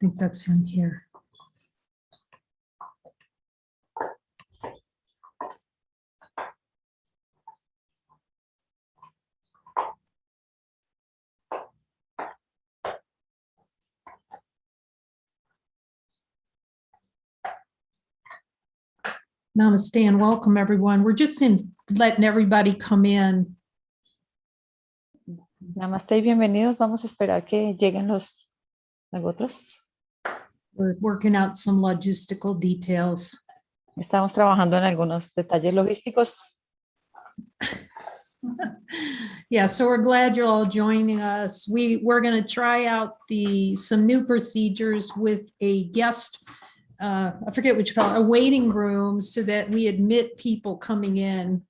think that's in here. Namaste and welcome everyone. We're just letting everybody come in. Namaste y bienvenidos. Vamos a esperar que lleguen los otros. We're working out some logistical details. Estamos trabajando en algunos detalles logísticos. Yeah, so we're glad you're all joining us. We're going to try out some new procedures with a guest, I forget what you call it, a waiting room, so that we admit people coming in,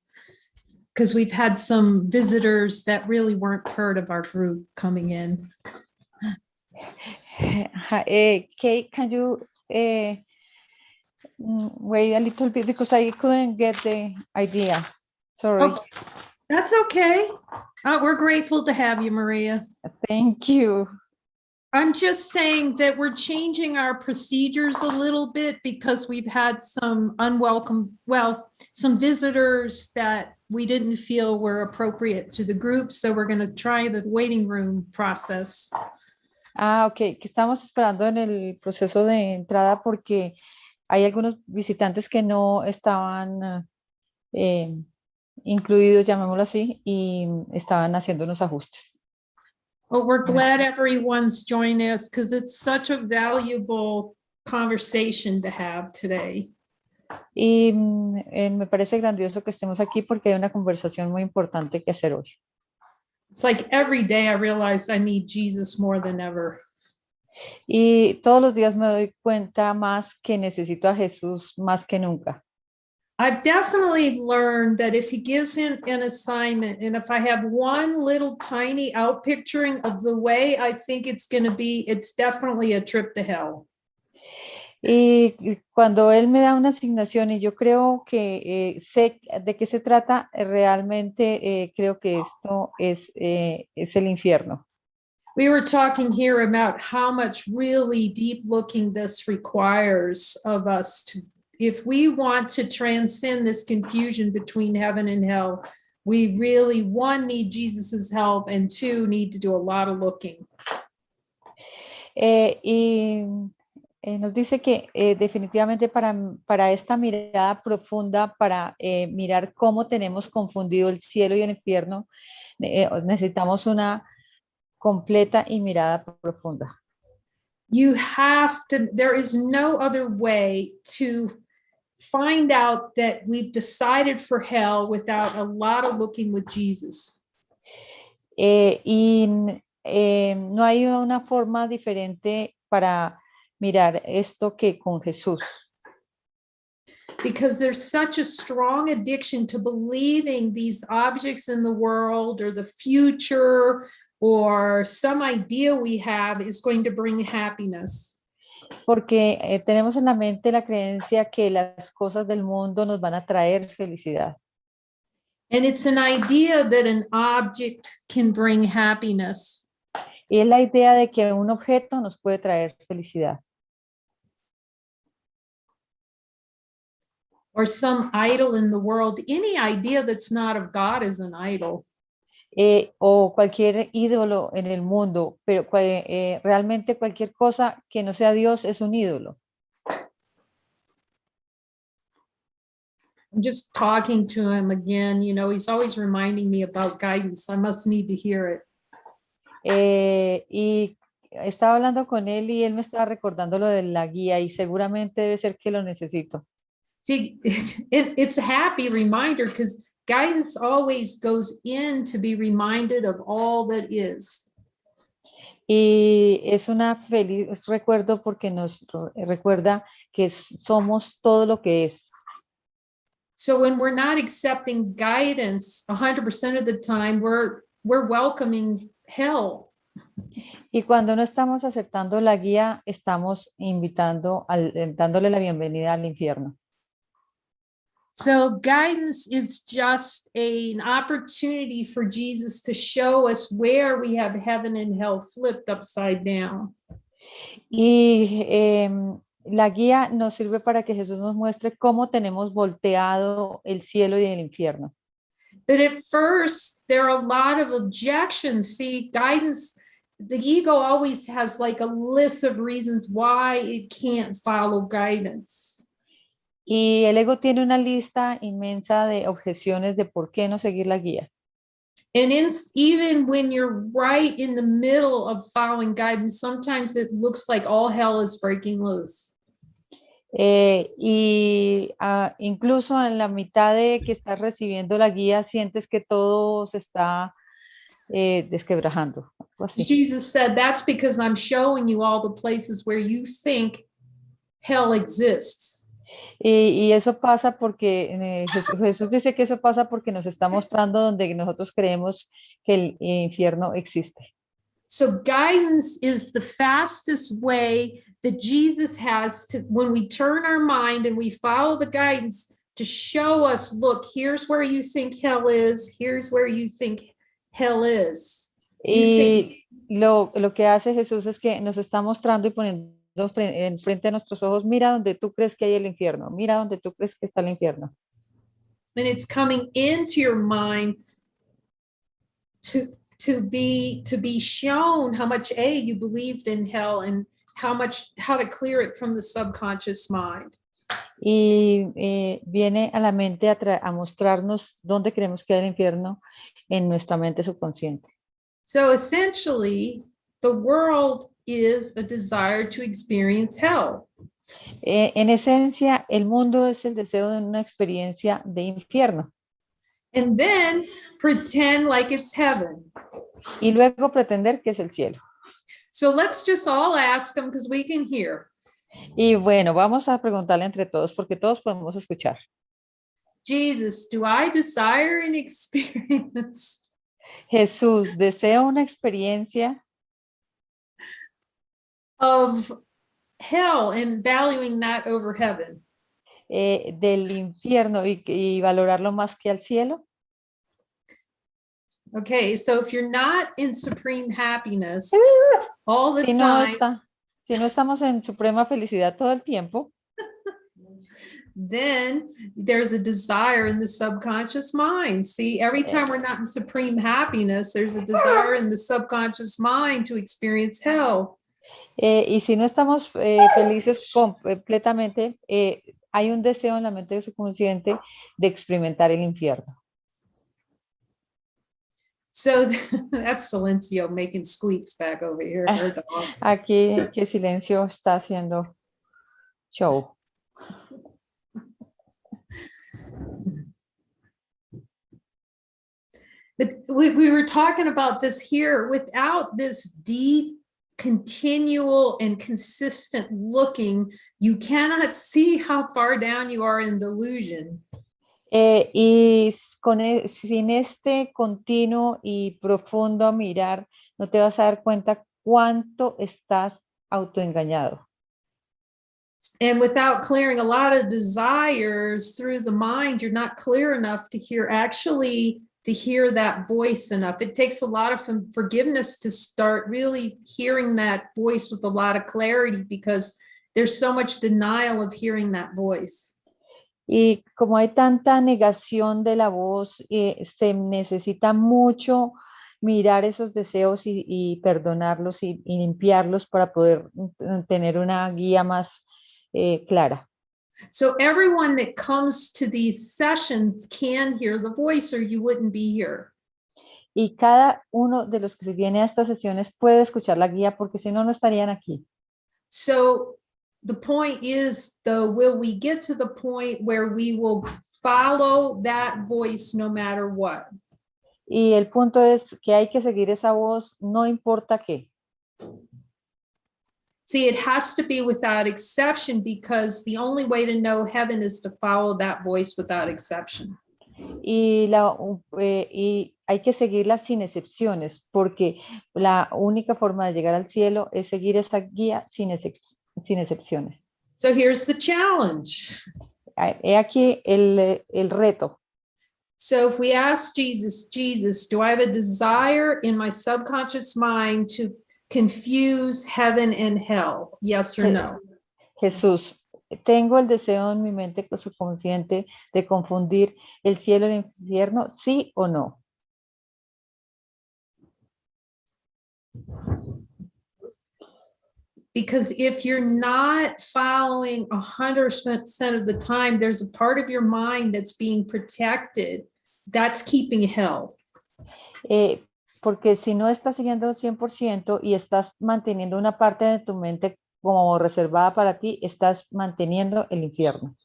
because we've had some visitors that really weren't part of our group coming in. Kate, can you wait a little bit because I couldn't get the idea. Sorry. Oh, that's okay. We're grateful to have you, Maria. Thank you. I'm just saying that we're changing our procedures a little bit because we've had some some visitors that we didn't feel were appropriate to the group. So we're going to try the waiting room process. Ok, que estamos esperando en el proceso de entrada porque hay algunos visitantes que no estaban incluidos, llamémoslo así, y estaban haciendo unos ajustes. Well, we're glad everyone's joined us because it's such a valuable conversation to have today. Y me parece grandioso que estemos aquí porque hay una conversación muy importante que hacer hoy. It's like every day I realize I need Jesus more than ever. Y todos los días me doy cuenta más que necesito a Jesús más que nunca. I've definitely learned that if he gives an assignment, and if I have one little tiny outpicturing of the way I think it's going to be, it's definitely a trip to hell. Y cuando él me da una asignación y yo creo que sé de qué se trata, realmente creo que esto es el infierno. We were talking here about how much really deep looking this requires of us if we want to transcend this confusion between heaven and hell, we really, one, need Jesus's help, and two, need to do a lot of looking. Nos dice que definitivamente para esta mirada profunda, para mirar cómo tenemos confundido el cielo y el infierno, necesitamos una completa y mirada profunda. You have to, there is no other way to find out that we've decided for hell without a lot of looking with Jesus. No hay una forma diferente para mirar esto que con Jesús. Because there's such a strong addiction to believing these objects in the world or the future or some idea we have is going to bring happiness. Porque tenemos en la mente la creencia que las cosas del mundo nos van a traer felicidad. And it's an idea that an object can bring happiness. Y es la idea de que un objeto nos puede traer felicidad. Or some idol in the world. Any idea that's not of God is an idol. O cualquier ídolo en el mundo, pero realmente cualquier cosa que no sea Dios es un ídolo. I'm just talking to him again, you know, he's always reminding me about guidance. I must need to hear it. Y estaba hablando con él y él me estaba recordando lo de la guía y seguramente debe ser que lo necesito. See, it's a happy reminder because guidance always goes in to be reminded of all that is. Y es una feliz recuerdo porque nos recuerda que somos todo lo que es. So when we're not accepting guidance 100% of the time, we're welcoming hell. Y cuando no estamos aceptando la guía, estamos dándole la bienvenida al infierno. So guidance is just an opportunity for Jesus to show us where we have heaven and hell flipped upside down. Y la guía nos sirve para que Jesús nos muestre cómo tenemos volteado el cielo y el infierno. But at first, there are a lot of objections. See, guidance, the ego always has like a list of reasons why it can't follow guidance. Y el ego tiene una lista inmensa de objeciones de por qué no seguir la guía. And even when you're right in the middle of following guidance, sometimes it looks like all hell is breaking loose. Incluso en la mitad de que estás recibiendo la guía, sientes que todo se está desquebrajando. Algo así. Jesus said, that's because I'm showing you all the places where you think hell exists. Y eso pasa porque Jesús dice que eso pasa porque nos está mostrando donde nosotros creemos que el infierno existe. So guidance is the fastest way that Jesus has to, when we turn our mind and we follow the guidance, to show us, look, here's where you think hell is, here's where you think hell is. Y lo que hace Jesús es que nos está mostrando y poniendo enfrente de nuestros ojos, mira donde tú crees que hay el infierno, mira donde tú crees que está el infierno. And it's coming into your mind to be shown how much you believed in hell and how to clear it from the subconscious mind. Y viene a la mente a mostrarnos dónde creemos que hay el infierno en nuestra mente subconsciente. So essentially, the world is a desire to experience hell. En esencia, el mundo es el deseo de una experiencia de infierno. And then pretend like it's heaven. Y luego pretender que es el cielo. So let's just all ask them because we can hear. Y bueno, vamos a preguntarle entre todos porque todos podemos escuchar. Jesus, do I desire an experience Jesús, ¿deseo una experiencia of hell and valuing that over heaven? del infierno y valorarlo más que al cielo? Okay, so if you're not in supreme happiness all the Si no time, si no estamos en suprema felicidad todo el tiempo, then there's a desire in the subconscious mind. See, every time we're not in supreme happiness, there's a desire in the subconscious mind to experience hell. y si no estamos felices completamente, hay un deseo en la mente subconsciente de experimentar el infierno. So that's Silencio making squeaks back over here. Her dog. Aquí, qué silencio está haciendo show. But we were talking about this here. Without this deep, continual, and consistent looking, you cannot see how far down you are in delusion. Y sin este continuo y profundo mirar, no te vas a dar cuenta cuánto estás autoengañado. And without clearing a lot of desires through the mind, you're not clear enough to hear that voice enough. It takes a lot of forgiveness to start really hearing that voice with a lot of clarity because there's so much denial of hearing that voice. Y como hay tanta negación de la voz, se necesita mucho mirar esos deseos y perdonarlos y limpiarlos para poder tener una guía más clara. So everyone that comes to these sessions can hear the voice or you wouldn't be here. Y cada uno de los que se viene a estas sesiones puede escuchar la guía porque si no, no estarían aquí. So the point is, though, will we get to the point where we will follow that voice no matter what? Y el punto es que hay que seguir esa voz, no importa qué. See, it has to be without exception because the only way to know heaven is to follow that voice without exception. Y hay que seguirla sin excepciones porque la única forma de llegar al cielo es seguir esa guía sin excepciones. So here's the challenge. He aquí el reto. So if we ask Jesus, do I have a desire in my subconscious mind to confuse heaven and hell? Yes or no? Jesús, ¿tengo el deseo en mi mente subconsciente de confundir el cielo y el infierno? ¿Sí o no? Because if you're not following 100% of the time, there's a part of your mind that's being protected. That's keeping hell. Porque si no estás siguiendo 100% y estás manteniendo una parte de tu mente como reservada para ti, estás manteniendo el infierno.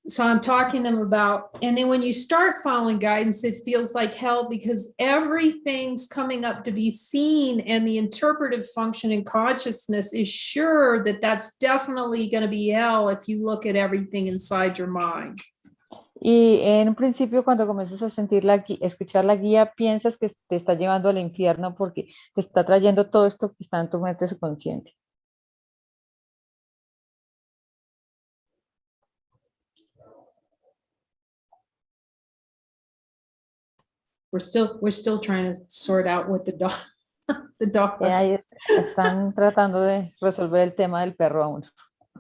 So I'm talking to them about, and then when you start following guidance, it feels like hell because everything's coming up to be seen, and the interpretive function in consciousness is sure that that's definitely going to be hell if you look at everything inside your mind. Y en un principio, cuando comienzas a sentir escuchar la guía, piensas que te está llevando al infierno porque te está trayendo todo esto que está en tu mente subconsciente. We're still trying to sort out what the dog. Ahí están tratando de resolver el tema del perro aún.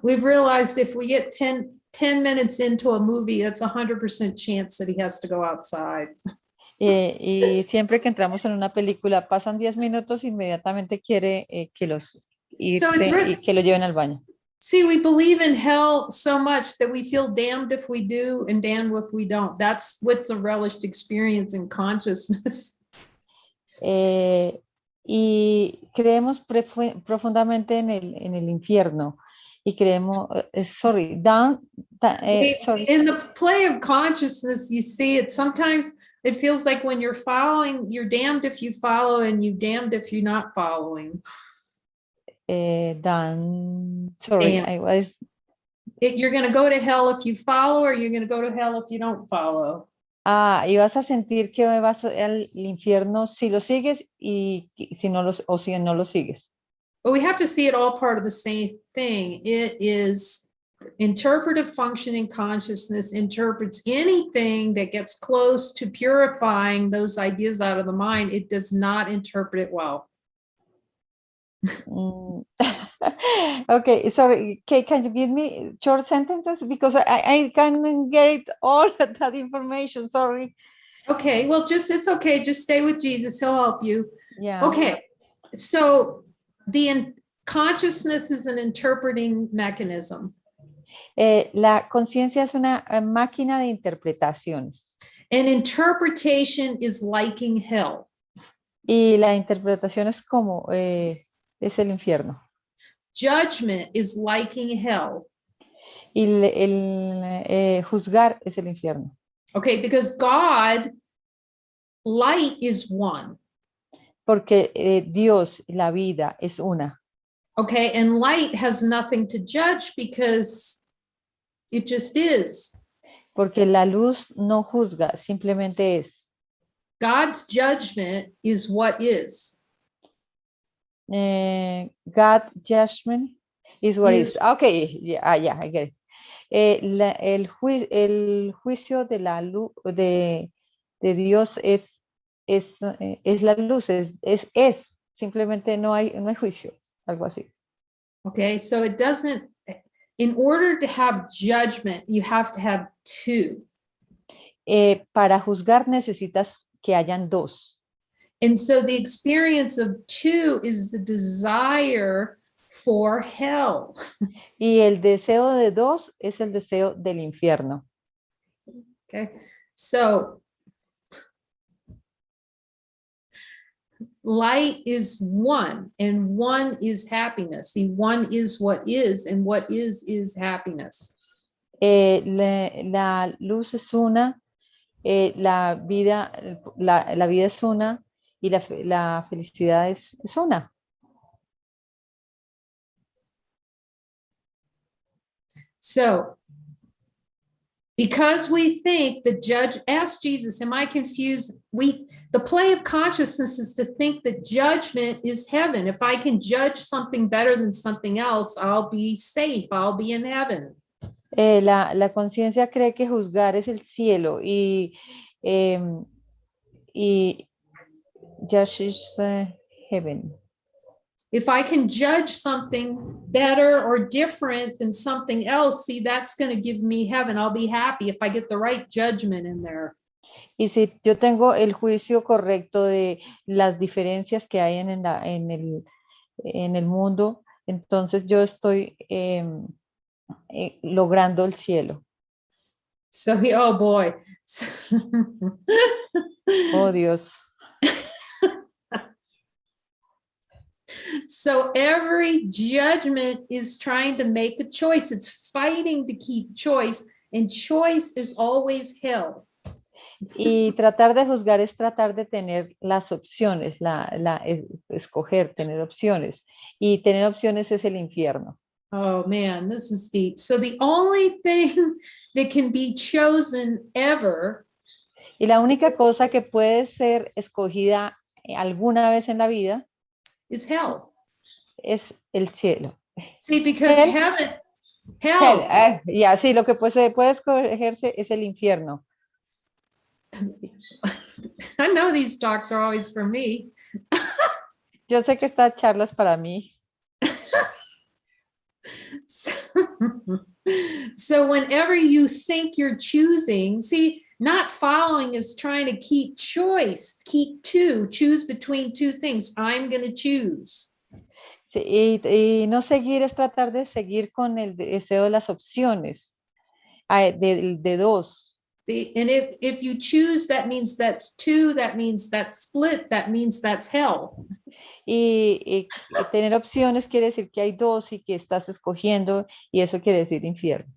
We've realized if we get 10 minutes into a movie, that's 100% chance that he has to go outside. Y siempre que entramos en una película, pasan 10 minutos, inmediatamente quiere que y que lo lleven al baño. See, we believe in hell so much that we feel damned if we do and damned if we don't. That's what's a relished experience in consciousness. Y creemos profundamente en el infierno. Y creemos, sorry. In the play of consciousness, you see it. Sometimes it feels like when you're following, you're damned if you follow and you're damned if you're not following. You're going to go to hell if you follow, or you're going to go to hell if you don't follow. Y vas a sentir que vas al infierno si lo sigues y si no lo sigues. But we have to see it all part of the same thing. It is interpretive function in consciousness interprets anything that gets close to purifying those ideas out of the mind. It does not interpret it well. Okay, sorry. Can you give me short sentences because I can't get all that information. Sorry. Okay, well, it's okay. Just stay with Jesus. He'll help you. Yeah. Okay, so the consciousness is an interpreting mechanism. La conciencia es una máquina de interpretaciones. And interpretation is liking hell. Y la interpretación es como es el infierno. Judgment is liking hell. Y el juzgar es el infierno. Okay, because God, light is one. Porque Dios, la vida, es una. Okay, and light has nothing to judge because it just is. Porque la luz no juzga, simplemente es. God's judgment is what is. God's judgment is what is. Okay, yeah, I get it. El juicio de la luz de Dios es la luz, es. Simplemente no hay juicio, algo así. Okay, so it doesn't, in order to have judgment, you have to have two. Para juzgar necesitas que hayan dos. And so the experience of two is the desire for hell. Y el deseo de dos es el deseo del infierno. Okay, so light is one, and one is happiness. The one is what is, and what is happiness. La luz es una, la vida es una, y la felicidad es una. So, because we think the judge, ask Jesus, am I confused? The play of consciousness is to think that judgment is heaven. If I can judge something better than something else, I'll be safe, I'll be in heaven. La conciencia cree que juzgar es el cielo y judge is heaven. If I can judge something better or different than something else, see, that's going to give me heaven. I'll be happy if I get the right judgment in there. Y si yo tengo el juicio correcto de las diferencias que hay en el mundo, entonces yo estoy logrando el cielo. So, oh boy. Oh Dios. So every judgment is trying to make a choice. It's fighting to keep choice, and choice is always hell. Y tratar de juzgar es tratar de tener las opciones, escoger, tener opciones. Y tener opciones es el infierno. Oh man, this is deep. So the only thing that can be chosen ever Y la única cosa que puede ser escogida alguna vez en la vida is hell. es el cielo. See, because Hell. hell. Ya, sí, lo que se puede escogerse es el infierno. I know these talks are always for me. Yo sé que esta charla es para mí. So whenever you think you're choosing, see, not following is trying to keep choice, choose between two things. I'm going to choose. Sí, y no seguir es tratar de seguir con el deseo de las opciones, de dos. And if you choose, that means that's two, that means that's split, that means that's hell. Y tener opciones quiere decir que hay dos y que estás escogiendo, y eso quiere decir infierno.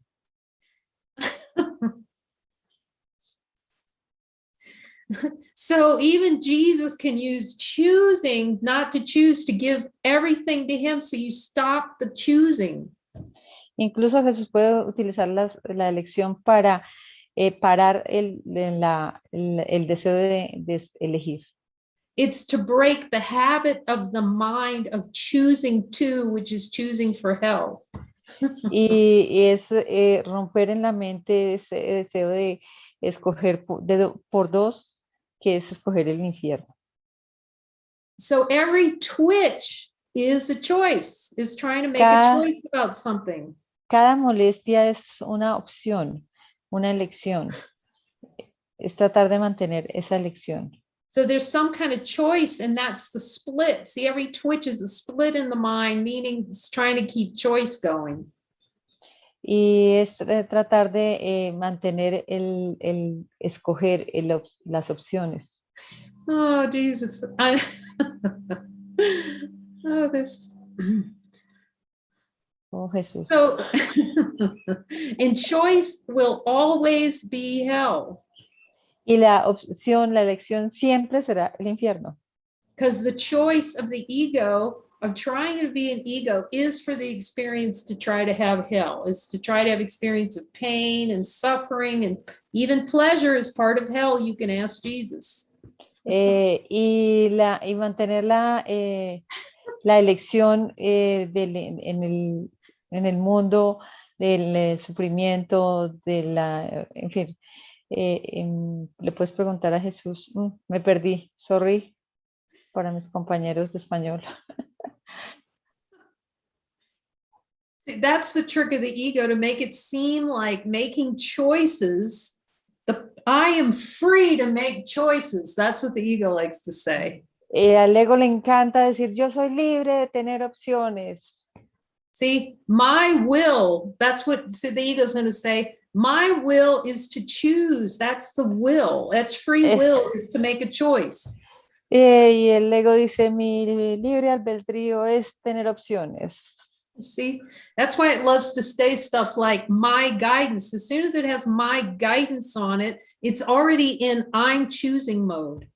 So even Jesus can use choosing not to choose to give everything to him. So you stop the choosing. Incluso Jesús puede utilizar la elección para parar el deseo de elegir. It's to break the habit of the mind of choosing to, which is choosing for hell. Y es romper en la mente ese deseo de escoger por dos, que es escoger el infierno. So every twitch is a choice, is trying to make a choice about something. Cada molestia es una opción, una elección. Es tratar de mantener esa elección. So there's some kind of choice, and that's the split. See, every twitch is a split in the mind, meaning it's trying to keep choice going. Y es tratar de mantener el escoger las opciones. Oh, Jesus. Oh, this. Oh, Jesús. So, and choice will always be hell. Y la elección siempre será el infierno. Because the choice of the ego, of trying to be an ego, is for the experience to try to have hell. It's to try to have experience of pain and suffering, and even pleasure is part of hell. You can ask Jesus. Y mantener la elección en el mundo del sufrimiento, en fin. Le puedes preguntar a Jesús, me perdí, sorry, para mis compañeros de español. See, that's the trick of the ego, to make it seem like making choices. I am free to make choices. That's what the ego likes to say. Al ego le encanta decir, yo soy libre de tener opciones. See, my will, that's what the ego is going to say. My will is to choose. That's the will. That's free will, is to make a choice. Y el ego dice, mi libre albedrío es tener opciones. See, that's why it loves to say stuff like my guidance. As soon as it has my guidance on it, it's already in I'm choosing mode.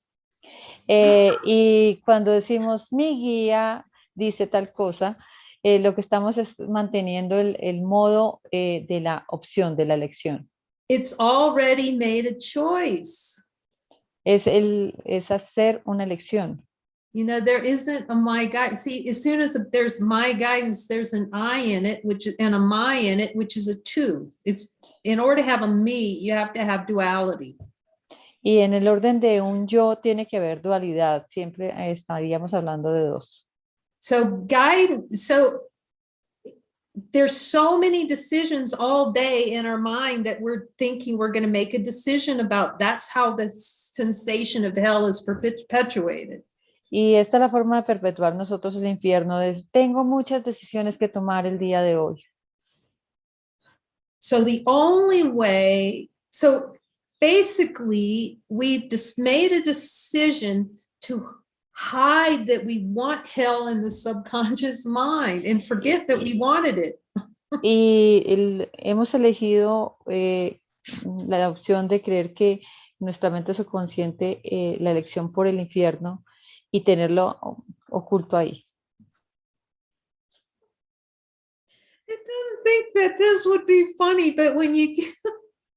Y cuando decimos mi guía dice tal cosa, lo que estamos es manteniendo el modo de la opción, de la elección. It's already made a choice. Es hacer una elección. You know, there isn't a my guidance. See, as soon as there's my guidance, there's an I in it, and a my in it, which is a two. It's in order to have a me, you have to have duality. Y en el orden de un yo tiene que haber dualidad, siempre estaríamos hablando de dos. So there's so many decisions all day in our mind that we're thinking we're going to make a decision about. That's how the sensation of hell is perpetuated. Y esta es la forma de perpetuar nosotros el infierno. Tengo muchas decisiones que tomar el día de hoy. So the only way, so basically we've just made a decision to hide that we want hell in the subconscious mind and forget that we wanted it. Y hemos elegido la opción de creer que nuestra mente subconsciente, la elección por el infierno y tenerlo oculto ahí. I didn't think that this would be funny, but when you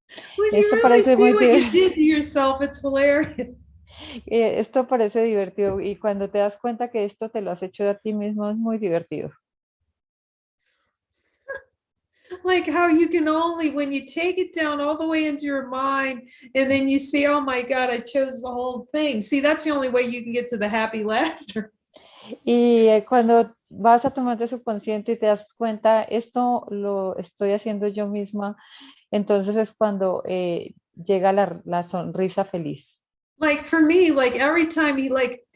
Esto really parece see muy what you did to yourself, it's hilarious. Esto parece divertido y cuando te das cuenta que esto te lo has hecho a ti mismo es muy divertido. Like how you can only, when you take it down all the way into your mind and then you see, oh my God, I chose the whole thing. See, that's the only way you can get to the happy laughter. Y cuando vas a tu mente subconsciente y te das cuenta, esto lo estoy haciendo yo misma, entonces es cuando llega la sonrisa feliz. Like for me, like every time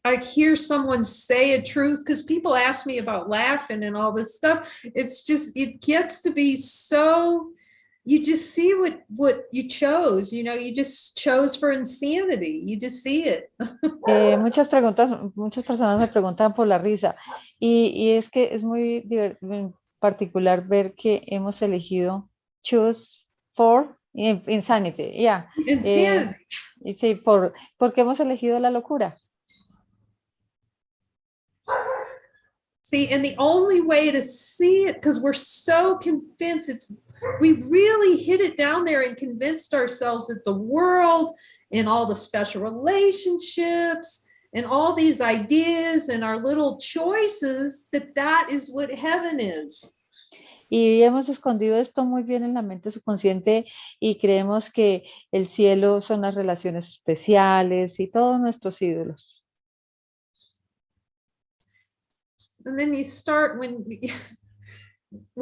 I hear someone say a truth, because people ask me about laughing and all this stuff, it's just, it gets to be so, you just see what you chose, you just chose for insanity. You just see it. Muchas personas me preguntan por la risa y es que es muy particular ver que hemos elegido choose for insanity, yeah. Insanity. Y sí, porque hemos elegido la locura. See, and the only way to see it, because we're so convinced we really hit it down there and convinced ourselves that the world and all the special relationships and all these ideas and our little choices, that is what heaven is. Y hemos escondido esto muy bien en la mente subconsciente y creemos que el cielo son las relaciones especiales y todos nuestros ídolos. And then you start when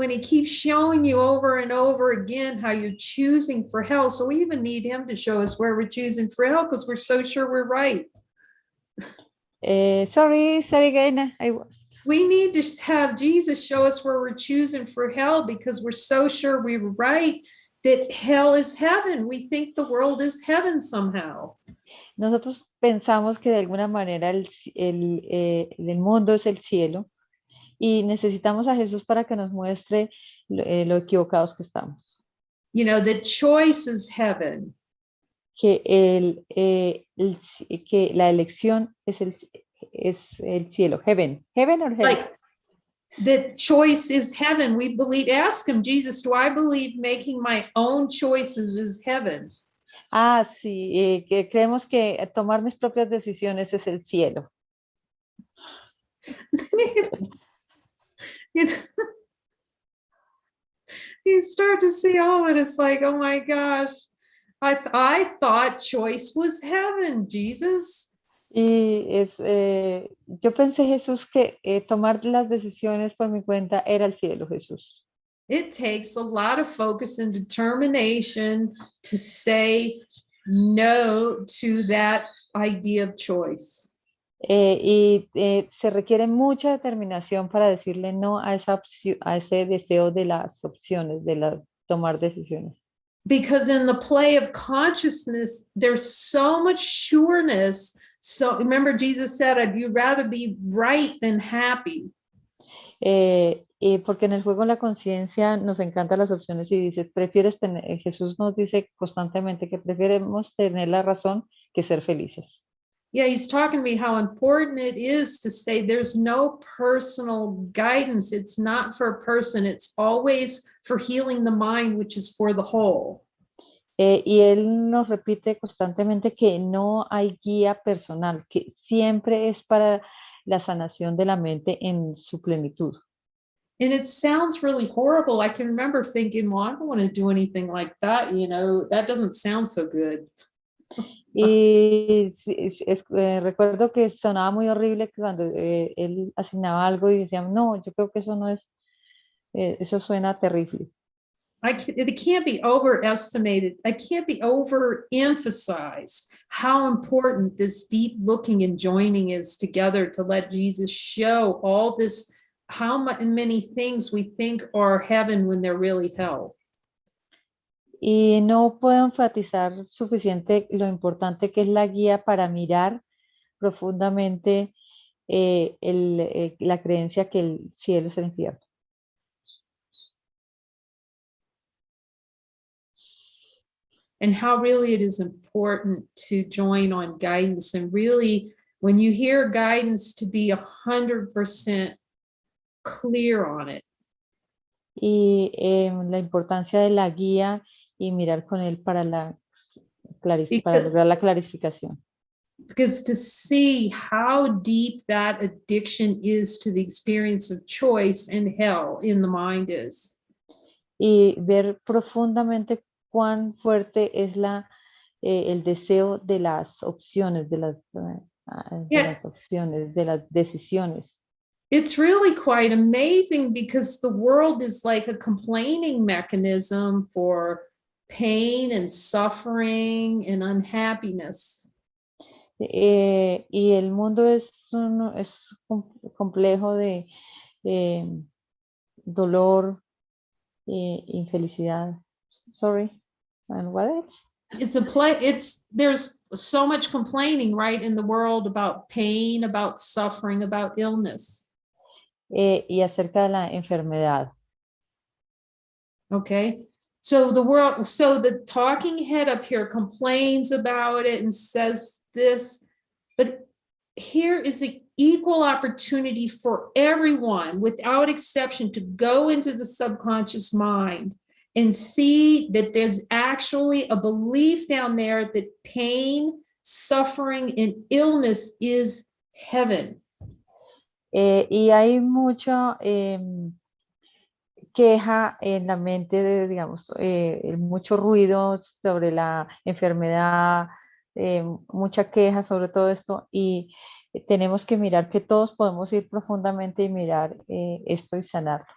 he keeps showing you over and over again how you're choosing for hell. So we even need him to show us where we're choosing for hell because we're so sure we're right. Sorry again. We need to have Jesus show us where we're choosing for hell because we're so sure we were right that hell is heaven. We think the world is heaven somehow. Nosotros pensamos que de alguna manera el mundo es el cielo y necesitamos a Jesús para que nos muestre lo equivocados que estamos. The choice is heaven. Que, que la elección es el cielo, heaven or hell. Like the choice is heaven. We believe, ask him, Jesus, do I believe making my own choices is heaven? Sí, que creemos que tomar mis propias decisiones es el cielo. You start to see all of it. It's like, oh my gosh, I thought choice was heaven, Jesus. Y yo pensé, Jesús, que tomar las decisiones por mi cuenta era el cielo, Jesús. It takes a lot of focus and determination to say no to that idea of choice. Se requiere mucha determinación para decirle no a a ese deseo de las opciones, de tomar decisiones. Because in the play of consciousness, there's so much sureness. So remember, Jesus said, "I'd rather be right than happy." Porque en el juego de la conciencia nos encantan las opciones y dice, Jesús nos dice constantemente que preferimos tener la razón que ser felices. Yeah, he's talking to me how important it is to say there's no personal guidance. It's not for a person. It's always for healing the mind, which is for the whole. Y él nos repite constantemente que no hay guía personal, que siempre es para la sanación de la mente en su plenitud. And it sounds really horrible. I can remember thinking, well, I don't want to do anything like that. That doesn't sound so good. Y recuerdo que sonaba muy horrible que cuando él asignaba algo y decían, no, yo creo que eso no es, eso suena terrible. It can't be overestimated. It can't be overemphasized how important this deep looking and joining is together to let Jesus show all this, how many things we think are heaven when they're really hell. Y no puedo enfatizar suficiente lo importante que es la guía para mirar profundamente la creencia que el cielo es el infierno. And how really it is important to join on guidance, and really when you hear guidance to be 100% clear on it. Y la importancia de la guía y mirar con él para para lograr la clarificación. Because to see how deep that addiction is to the experience of choice and hell in the mind is. Y ver profundamente cuán fuerte es el deseo de las opciones, de las opciones, de las decisiones. It's really quite amazing because the world is like a complaining mechanism for pain and suffering and unhappiness. Y el mundo es complejo de dolor, infelicidad. Sorry. And what else? There's so much complaining, right, in the world about pain, about suffering, about illness. Y acerca de la enfermedad. Okay. So the talking head up here complains about it and says this, but here is an equal opportunity for everyone without exception to go into the subconscious mind and see that there's actually a belief down there that pain, suffering, and illness is heaven. Y hay mucha queja en la mente, digamos, mucho ruido sobre la enfermedad, mucha queja sobre todo esto, y tenemos que mirar que todos podemos ir profundamente y mirar esto y sanarlo.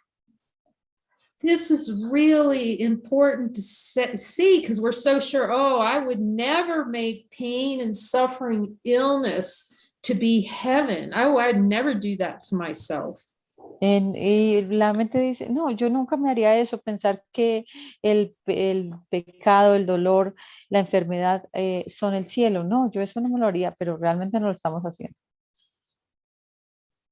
This is really important to see because we're so sure, oh, I would never make pain and suffering, illness to be heaven. I'd never do that to myself. Y la mente dice, no, yo nunca me haría eso, pensar que el pecado, el dolor, la enfermedad son el cielo. No, yo eso no me lo haría, pero realmente no lo estamos haciendo.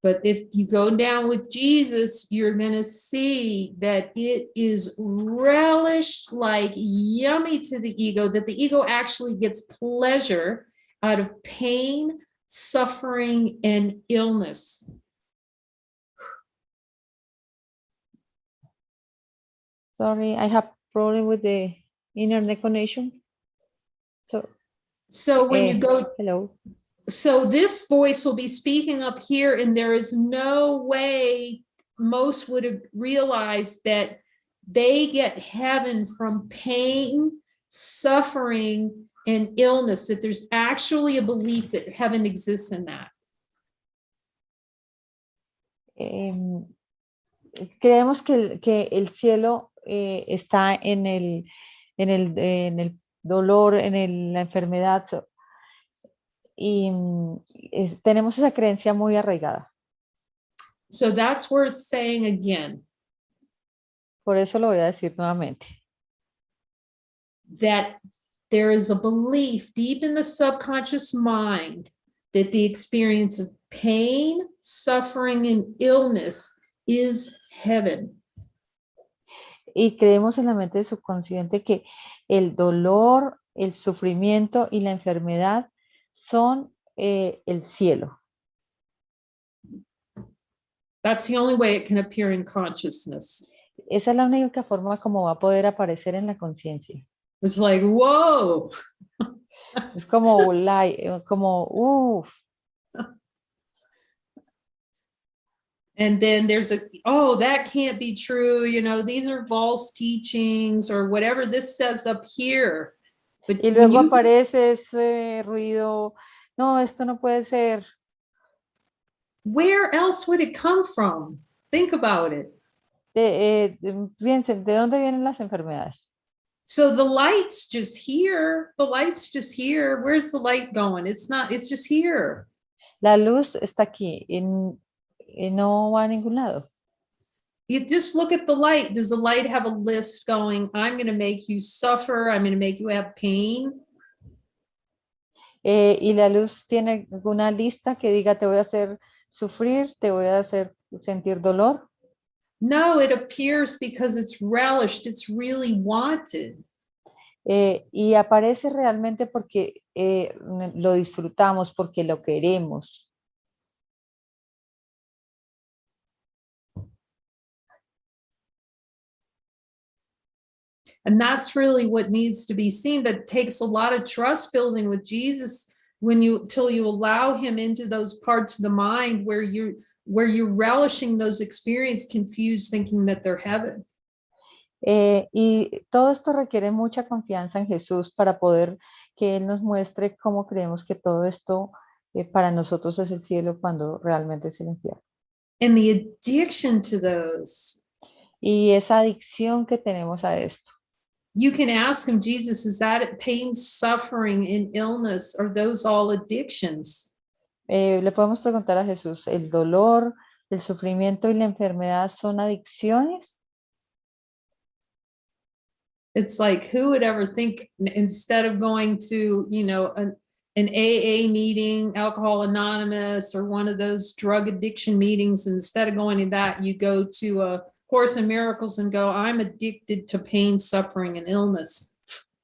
But if you go down with Jesus, you're going to see that it is relished like yummy to the ego, that the ego actually gets pleasure out of pain, suffering, and illness. Sorry, I have problem with the internet connection. So when you go, hello. So this voice will be speaking up here, and there is no way most would realize that they get heaven from pain, suffering, and illness, that there's actually a belief that heaven exists in that. Creemos que el cielo está en el dolor, en la enfermedad, y tenemos esa creencia muy arraigada. So that's where it's saying again. Por eso lo voy a decir nuevamente. That there is a belief deep in the subconscious mind that the experience of pain, suffering, and illness is heaven. Y creemos en la mente subconsciente que el dolor, el sufrimiento y la enfermedad son el cielo. That's the only way it can appear in consciousness. Esa es la única forma como va a poder aparecer en la conciencia. It's like, whoa. Es como, uff. And then there's oh, that can't be true. You know, these are false teachings or whatever this says up here. But Y when luego you, aparece ese ruido, no, esto no puede ser. where else would it come from? Think about it. Piensen, ¿de dónde vienen las enfermedades? So the light's just here. The light's just here. Where's the light going? It's not, it's just here. La luz está aquí y no va a ningún lado. You just look at the light. Does the light have a list going, I'm going to make you suffer, I'm going to make you have pain? Y la luz tiene una lista que diga, te voy a hacer sufrir, te voy a hacer sentir dolor. No, it appears because it's relished, it's really wanted. Y aparece realmente porque lo disfrutamos, porque lo queremos. And that's really what needs to be seen, but it takes a lot of trust building with Jesus when you till you allow him into those parts of the mind where you're relishing those experiences, confused, thinking that they're heaven. Y todo esto requiere mucha confianza en Jesús para poder que Él nos muestre cómo creemos que todo esto para nosotros es el cielo cuando realmente es el infierno. And the addiction to those, Y esa adicción que tenemos a esto. you can ask him, Jesus, is that pain, suffering, and illness? Are those all addictions? Le podemos preguntar a Jesús, ¿el dolor, el sufrimiento y la enfermedad son adicciones? It's like, who would ever think, instead of going to, an AA meeting, Alcohol Anonymous, or one of those drug addiction meetings, instead of going to that, you go to a Course in Miracles and go, I'm addicted to pain, suffering, and illness.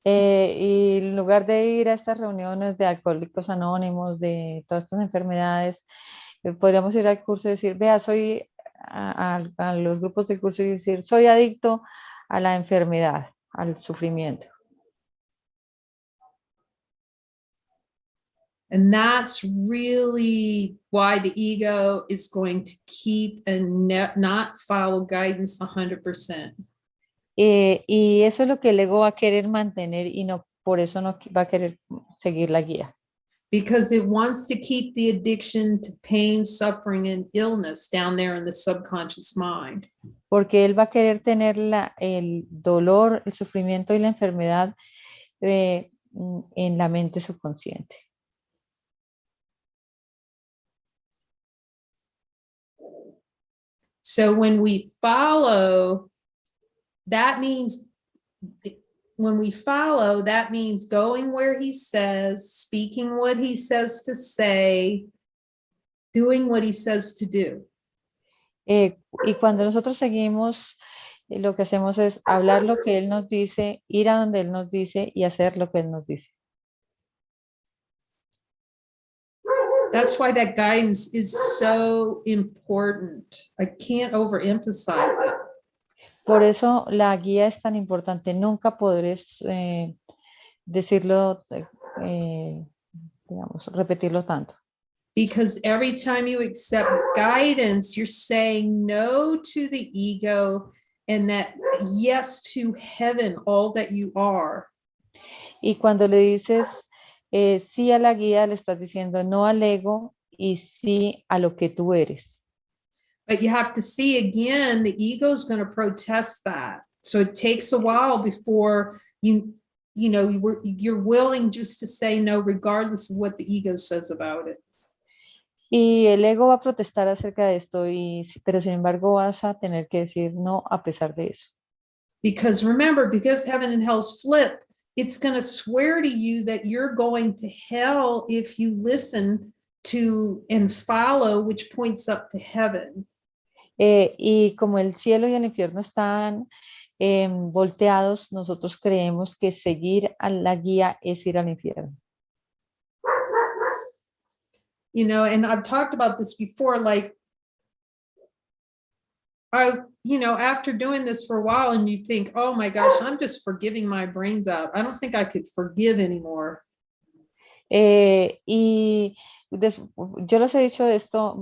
Y en lugar de ir a estas reuniones de alcohólicos anónimos, de todas estas enfermedades, podríamos ir al curso y decir, vea, soy a los grupos del curso y decir, soy adicto a la enfermedad, al sufrimiento. And that's really why the ego is going to keep and not follow guidance 100%. Y eso es lo que el ego va a querer mantener y no, por eso no va a querer seguir la guía. Because it wants to keep the addiction to pain, suffering, and illness down there in the subconscious mind. Porque él va a querer tener el dolor, el sufrimiento y la enfermedad en la mente subconsciente. So when we follow, that means going where he says, speaking what he says to say, doing what he says to do. Y cuando nosotros seguimos, lo que hacemos es hablar lo que Él nos dice, ir a donde Él nos dice y hacer lo que Él nos dice. That's why that guidance is so important. I can't overemphasize it. Por eso la guía es tan importante. Nunca podrás decirlo, digamos, repetirlo tanto. Because every time you accept guidance, you're saying no to the ego and that yes to heaven, all that you are. Y cuando le dices sí a la guía, le estás diciendo no al ego y sí a lo que tú eres. But you have to see again, the ego is going to protest that. So it takes a while before you're willing just to say no, regardless of what the ego says about it. Y el ego va a protestar acerca de esto, pero sin embargo vas a tener que decir no a pesar de eso. Because remember, because heaven and hell's flipped, it's going to swear to you that you're going to hell if you listen to and follow, which points up to heaven. Y como el cielo y el infierno están volteados, nosotros creemos que seguir a la guía es ir al infierno. And I've talked about this before, like, after doing this for a while and you think, oh my gosh, I'm just forgiving my brains out. I don't think I could forgive anymore. Y yo les he dicho esto,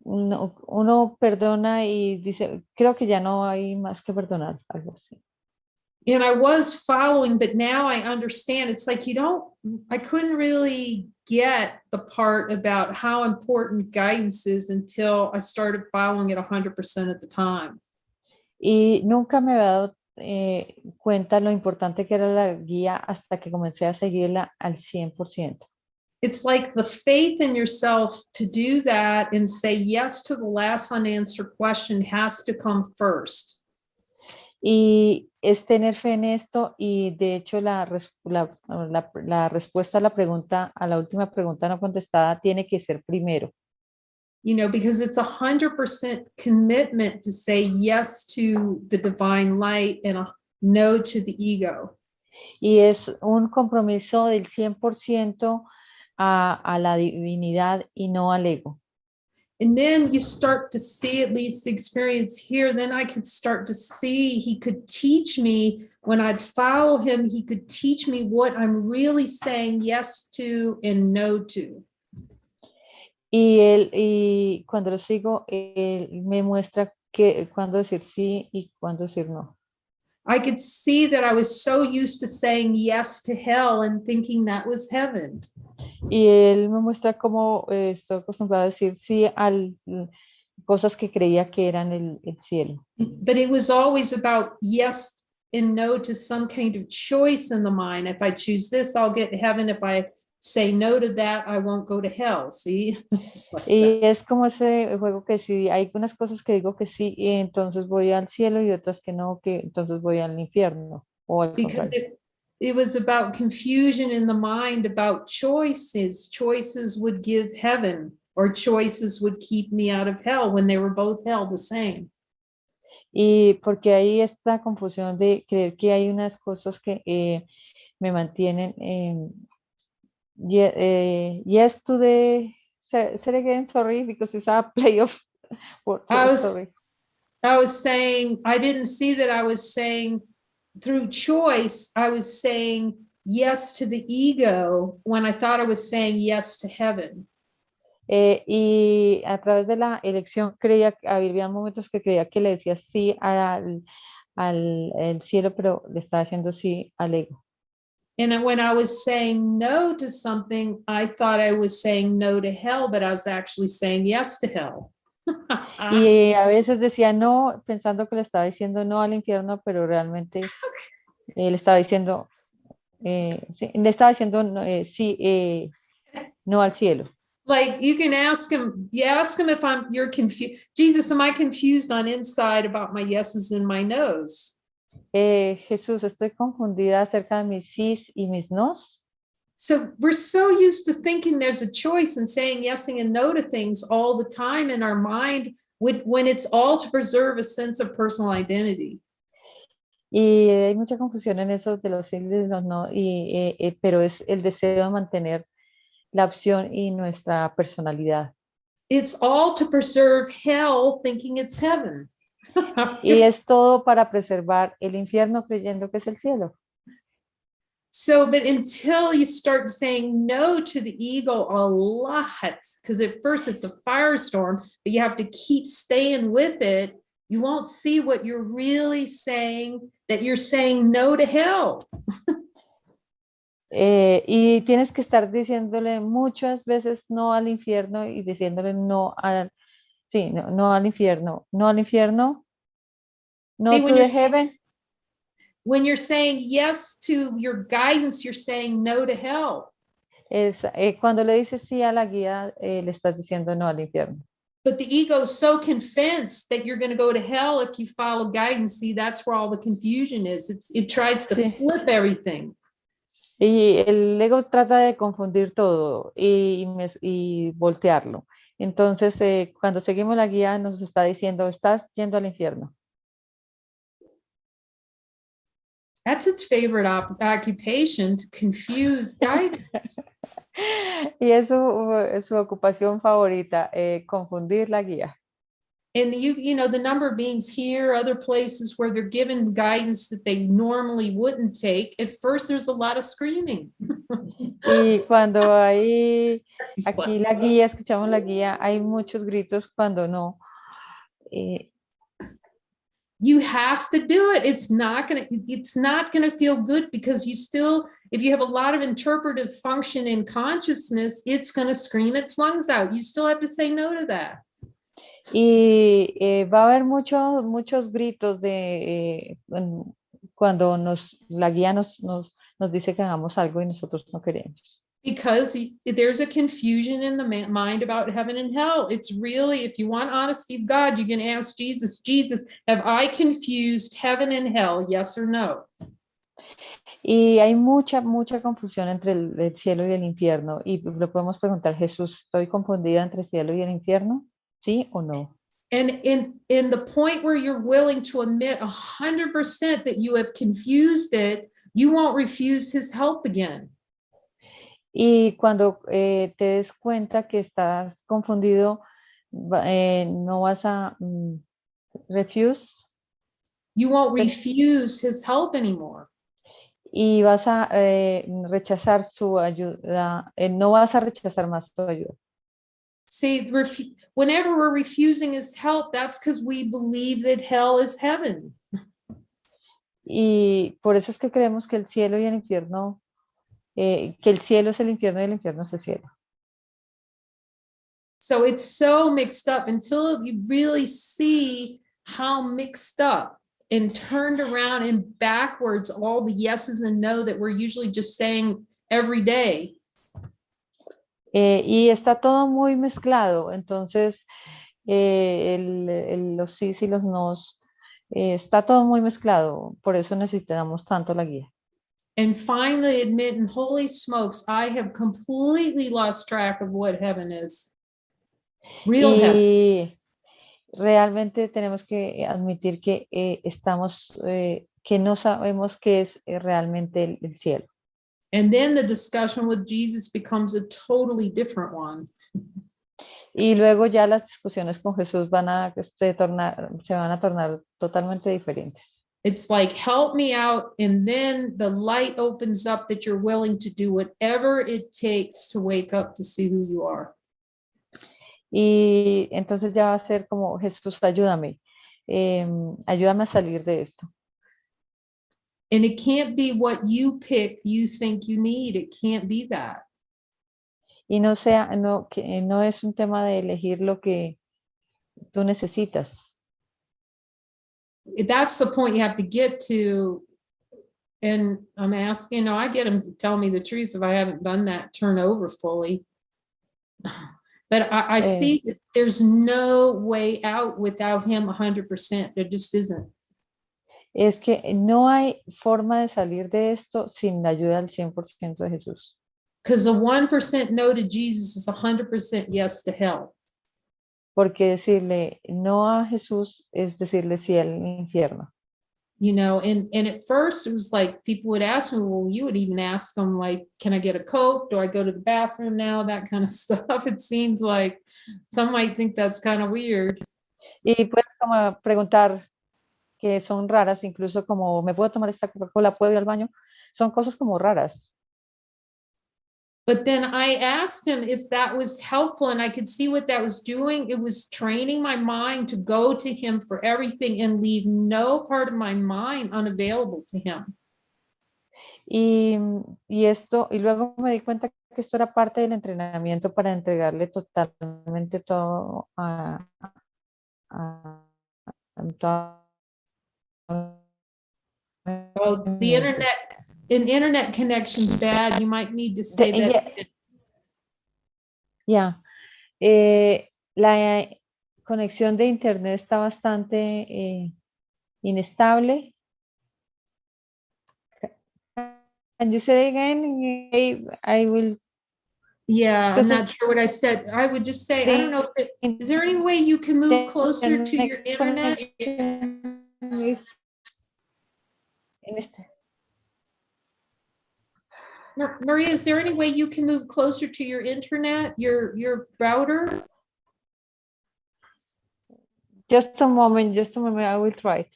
uno perdona y dice, creo que ya no hay más que perdonar, algo así. And I was following, but now I understand. It's like I couldn't really get the part about how important guidance is until I started following it 100% of the time. Y nunca me había dado cuenta lo importante que era la guía hasta que comencé a seguirla al 100%. It's like the faith in yourself to do that and say yes to the last unanswered question has to come first. Y es tener fe en esto y de hecho la respuesta a la pregunta, a la última pregunta no contestada tiene que ser primero. Because it's 100% commitment to say yes to the divine light and a no to the ego. Y es un compromiso del 100% a la divinidad y no al ego. And then you start to see, at least the experience here, then I could start to see he could teach me when I'd follow him, he could teach me what I'm really saying yes to and no to. Y cuando lo sigo, él me muestra cuándo decir sí y cuándo decir no. I could see that I was so used to saying yes to hell and thinking that was heaven. Y él me muestra cómo estoy acostumbrada a decir sí a cosas que creía que eran el cielo. But it was always about yes and no to some kind of choice in the mind. If I choose this, I'll get to heaven. If I say no to that, I won't go to hell. See? Y es como ese juego que si hay algunas cosas que digo que sí, y entonces voy al cielo y otras que no, que entonces voy al infierno. O al Because contrario. it was about confusion in the mind about choices. Choices would give heaven or choices would keep me out of hell when they were both hell the same. Y porque hay esta confusión de creer que hay unas cosas que me mantienen yes to the say it again, sorry, because it's a play of words, sorry. I was saying, I didn't see that I was saying through choice, I was saying yes to the ego when I thought I was saying yes to heaven. Y a través de la elección creía, había momentos que creía que le decía sí al el cielo, pero le estaba diciendo sí al ego. And when I was saying no to something, I thought I was saying no to hell, but I was actually saying yes to hell. Y a veces decía no, pensando que le estaba diciendo no al infierno, pero realmente le estaba diciendo, sí, le estaba diciendo sí, no al cielo. Like you can ask him, if you're confused. Jesus, am I confused on inside about my yeses and my nos? Jesús, estoy confundida acerca de mis sís y mis nos. So we're so used to thinking there's a choice and saying yes and no to things all the time in our mind when it's all to preserve a sense of personal identity. Y hay mucha confusión en eso de los sí y de los no, pero es el deseo de mantener la opción y nuestra personalidad. It's all to preserve hell thinking it's heaven. Y es todo para preservar el infierno creyendo que es el cielo. So, but until you start saying no to the ego a lot, because at first it's a firestorm, but you have to keep staying with it, you won't see what you're really saying, that you're saying no to hell. Y tienes que estar diciéndole muchas veces no al infierno y diciéndole no al, sí, no al infierno, no al infierno, no See, to the heaven. When you're saying yes to your guidance, you're saying no to hell. Es, cuando le dices sí a la guía, le estás diciendo no al infierno. But the ego is so convinced that you're going to go to hell if you follow guidance. See, that's where all the confusion is. It tries to flip everything. Y el ego trata de confundir todo y voltearlo. Entonces, cuando seguimos la guía, nos está diciendo, estás yendo al infierno. That's its favorite occupation, to confuse guidance. Y es su ocupación favorita, confundir la guía. And you know, the number of beings here, other places where they're given guidance that they normally wouldn't take, at first there's a lot of screaming. Y cuando hay aquí la guía, escuchamos la guía, hay muchos gritos cuando no. You have to do it. It's not gonna feel good because you still, if you have a lot of interpretive function in consciousness, it's gonna scream its lungs out. You still have to say no to that. Y va a haber muchos gritos cuando la guía nos dice que hagamos algo y nosotros no queremos. Because there's a confusion in the mind about heaven and hell. It's really, if you want honesty of God, you can ask Jesus, Jesus, have I confused heaven and hell? Yes or no? Y hay mucha confusión entre el cielo y el infierno. Y le podemos preguntar, Jesús, ¿estoy confundida entre el cielo y el infierno? ¿Sí o no? And in the point where you're willing to admit 100% that you have confused it, you won't refuse his help again. Y cuando te des cuenta que estás confundido, no vas a refuse. You won't refuse his help anymore. Y vas a rechazar su ayuda, no vas a rechazar más su ayuda. See, whenever we're refusing his help, that's because we believe that hell is heaven. Y por eso es que creemos que el cielo y el infierno, que el cielo es el infierno y el infierno es el cielo. So it's so mixed up until you really see how mixed up and turned around and backwards all the yeses and no that we're usually just saying every day. Y está todo muy mezclado, entonces los sís y los nos, está todo muy mezclado, por eso necesitamos tanto la guía. And finally admitting, holy smokes, I have completely lost track of what heaven is. Real heaven. Y realmente tenemos que admitir que que no sabemos qué es realmente el cielo. And then the discussion with Jesus becomes a totally different one. Y luego ya las discusiones con Jesús se van a tornar totalmente diferentes. It's like, help me out. And then the light opens up that you're willing to do whatever it takes to wake up to see who you are. Y entonces ya va a ser como, Jesús, ayúdame, ayúdame a salir de esto. And it can't be what you pick, you think you need. It can't be that. Y que no es un tema de elegir lo que tú necesitas. That's the point you have to get to. And I'm asking, I get him to tell me the truth if I haven't done that turn over fully. But I see that there's no way out without him 100%. There just isn't. Es que no hay forma de salir de esto sin la ayuda del 100% de Jesús. Because a 1% no to Jesus is 100% yes to hell. Porque decirle no a Jesús es decirle sí al infierno. You know, and at first it was like people would ask me, well, you would even ask them like, can I get a Coke? Do I go to the bathroom now? That kind of stuff. It seems like some might think that's kind of weird. Y puedes como preguntar que son raras, incluso como, ¿me puedo tomar esta Coca-Cola? ¿Puedo ir al baño? Son cosas como raras. But then I asked him if that was helpful, and I could see what that was doing. It was training my mind to go to him for everything and leave no part of my mind unavailable to him. Y luego me di cuenta que esto era parte del entrenamiento para entregarle totalmente todo Well, the internet connection's bad. You might need to say that. Yeah. La conexión de internet está bastante inestable. Can you say again? I will. Yeah, I'm not sure what I said. I would just say, I don't know. Is there any way you can move closer to your internet? Maria, is there any way you can move closer to your internet, your router? Just a moment, I will try it.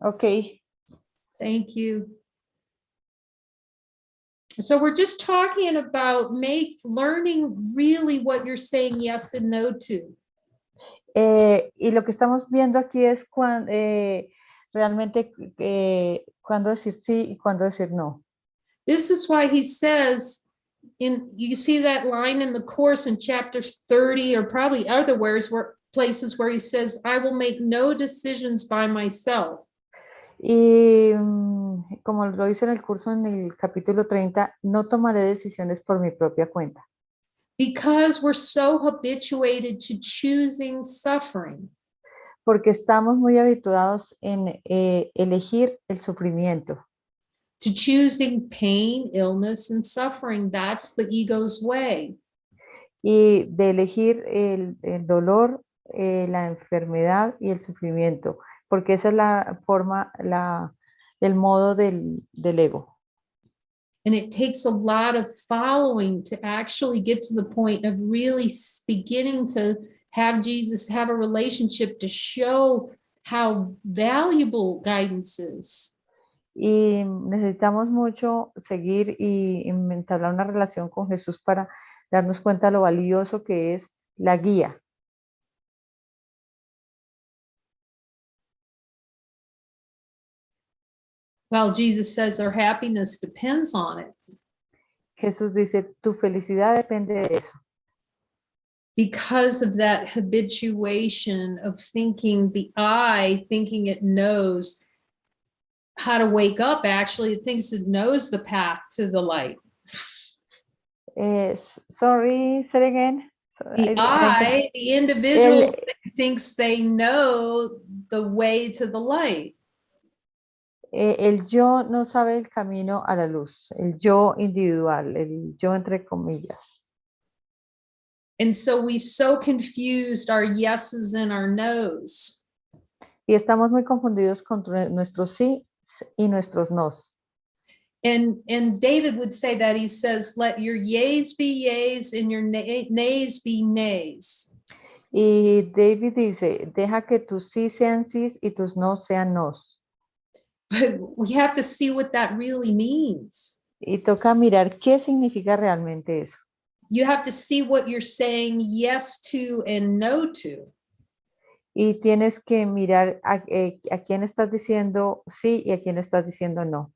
Ok. Thank you. So we're just talking about learning really what you're saying yes and no to. Y lo que estamos viendo aquí es realmente cuándo decir sí y cuándo decir no. This is why he says, you see that line in the course in chapter 30, or probably other places where he says, I will make no decisions by myself. Y como lo dice en el curso en el capítulo 30, no tomaré decisiones por mi propia cuenta. Because we're so habituated to choosing suffering. Porque estamos muy habituados en elegir el sufrimiento. To choosing pain, illness, and suffering. That's the ego's way. Y de elegir el dolor, la enfermedad y el sufrimiento, porque esa es la forma, el modo del ego. And it takes a lot of following to actually get to the point of really beginning to have Jesus have a relationship to show how valuable guidance is. Y necesitamos mucho seguir y entablar una relación con Jesús para darnos cuenta de lo valioso que es la guía. Well, Jesus says our happiness depends on it. Jesús dice, tu felicidad depende de eso. Because of that habituation of thinking thinking it knows how to wake up, actually, it thinks it knows the path to the light. Sorry, say it again. The individual thinks they know the way to the light. El yo no sabe el camino a la luz, el yo individual, el yo entre comillas. And so we've so confused our yeses and our nos. Y estamos muy confundidos con nuestros sí y nuestros nos. And David would say that. He says, let your yeas be yeas and your nays be nays. Y David dice, deja que tus sí sean sí y tus no sean nos. But we have to see what that really means. Y toca mirar qué significa realmente eso. You have to see what you're saying yes to and no to. Y tienes que mirar a quién estás diciendo sí y a quién estás diciendo no.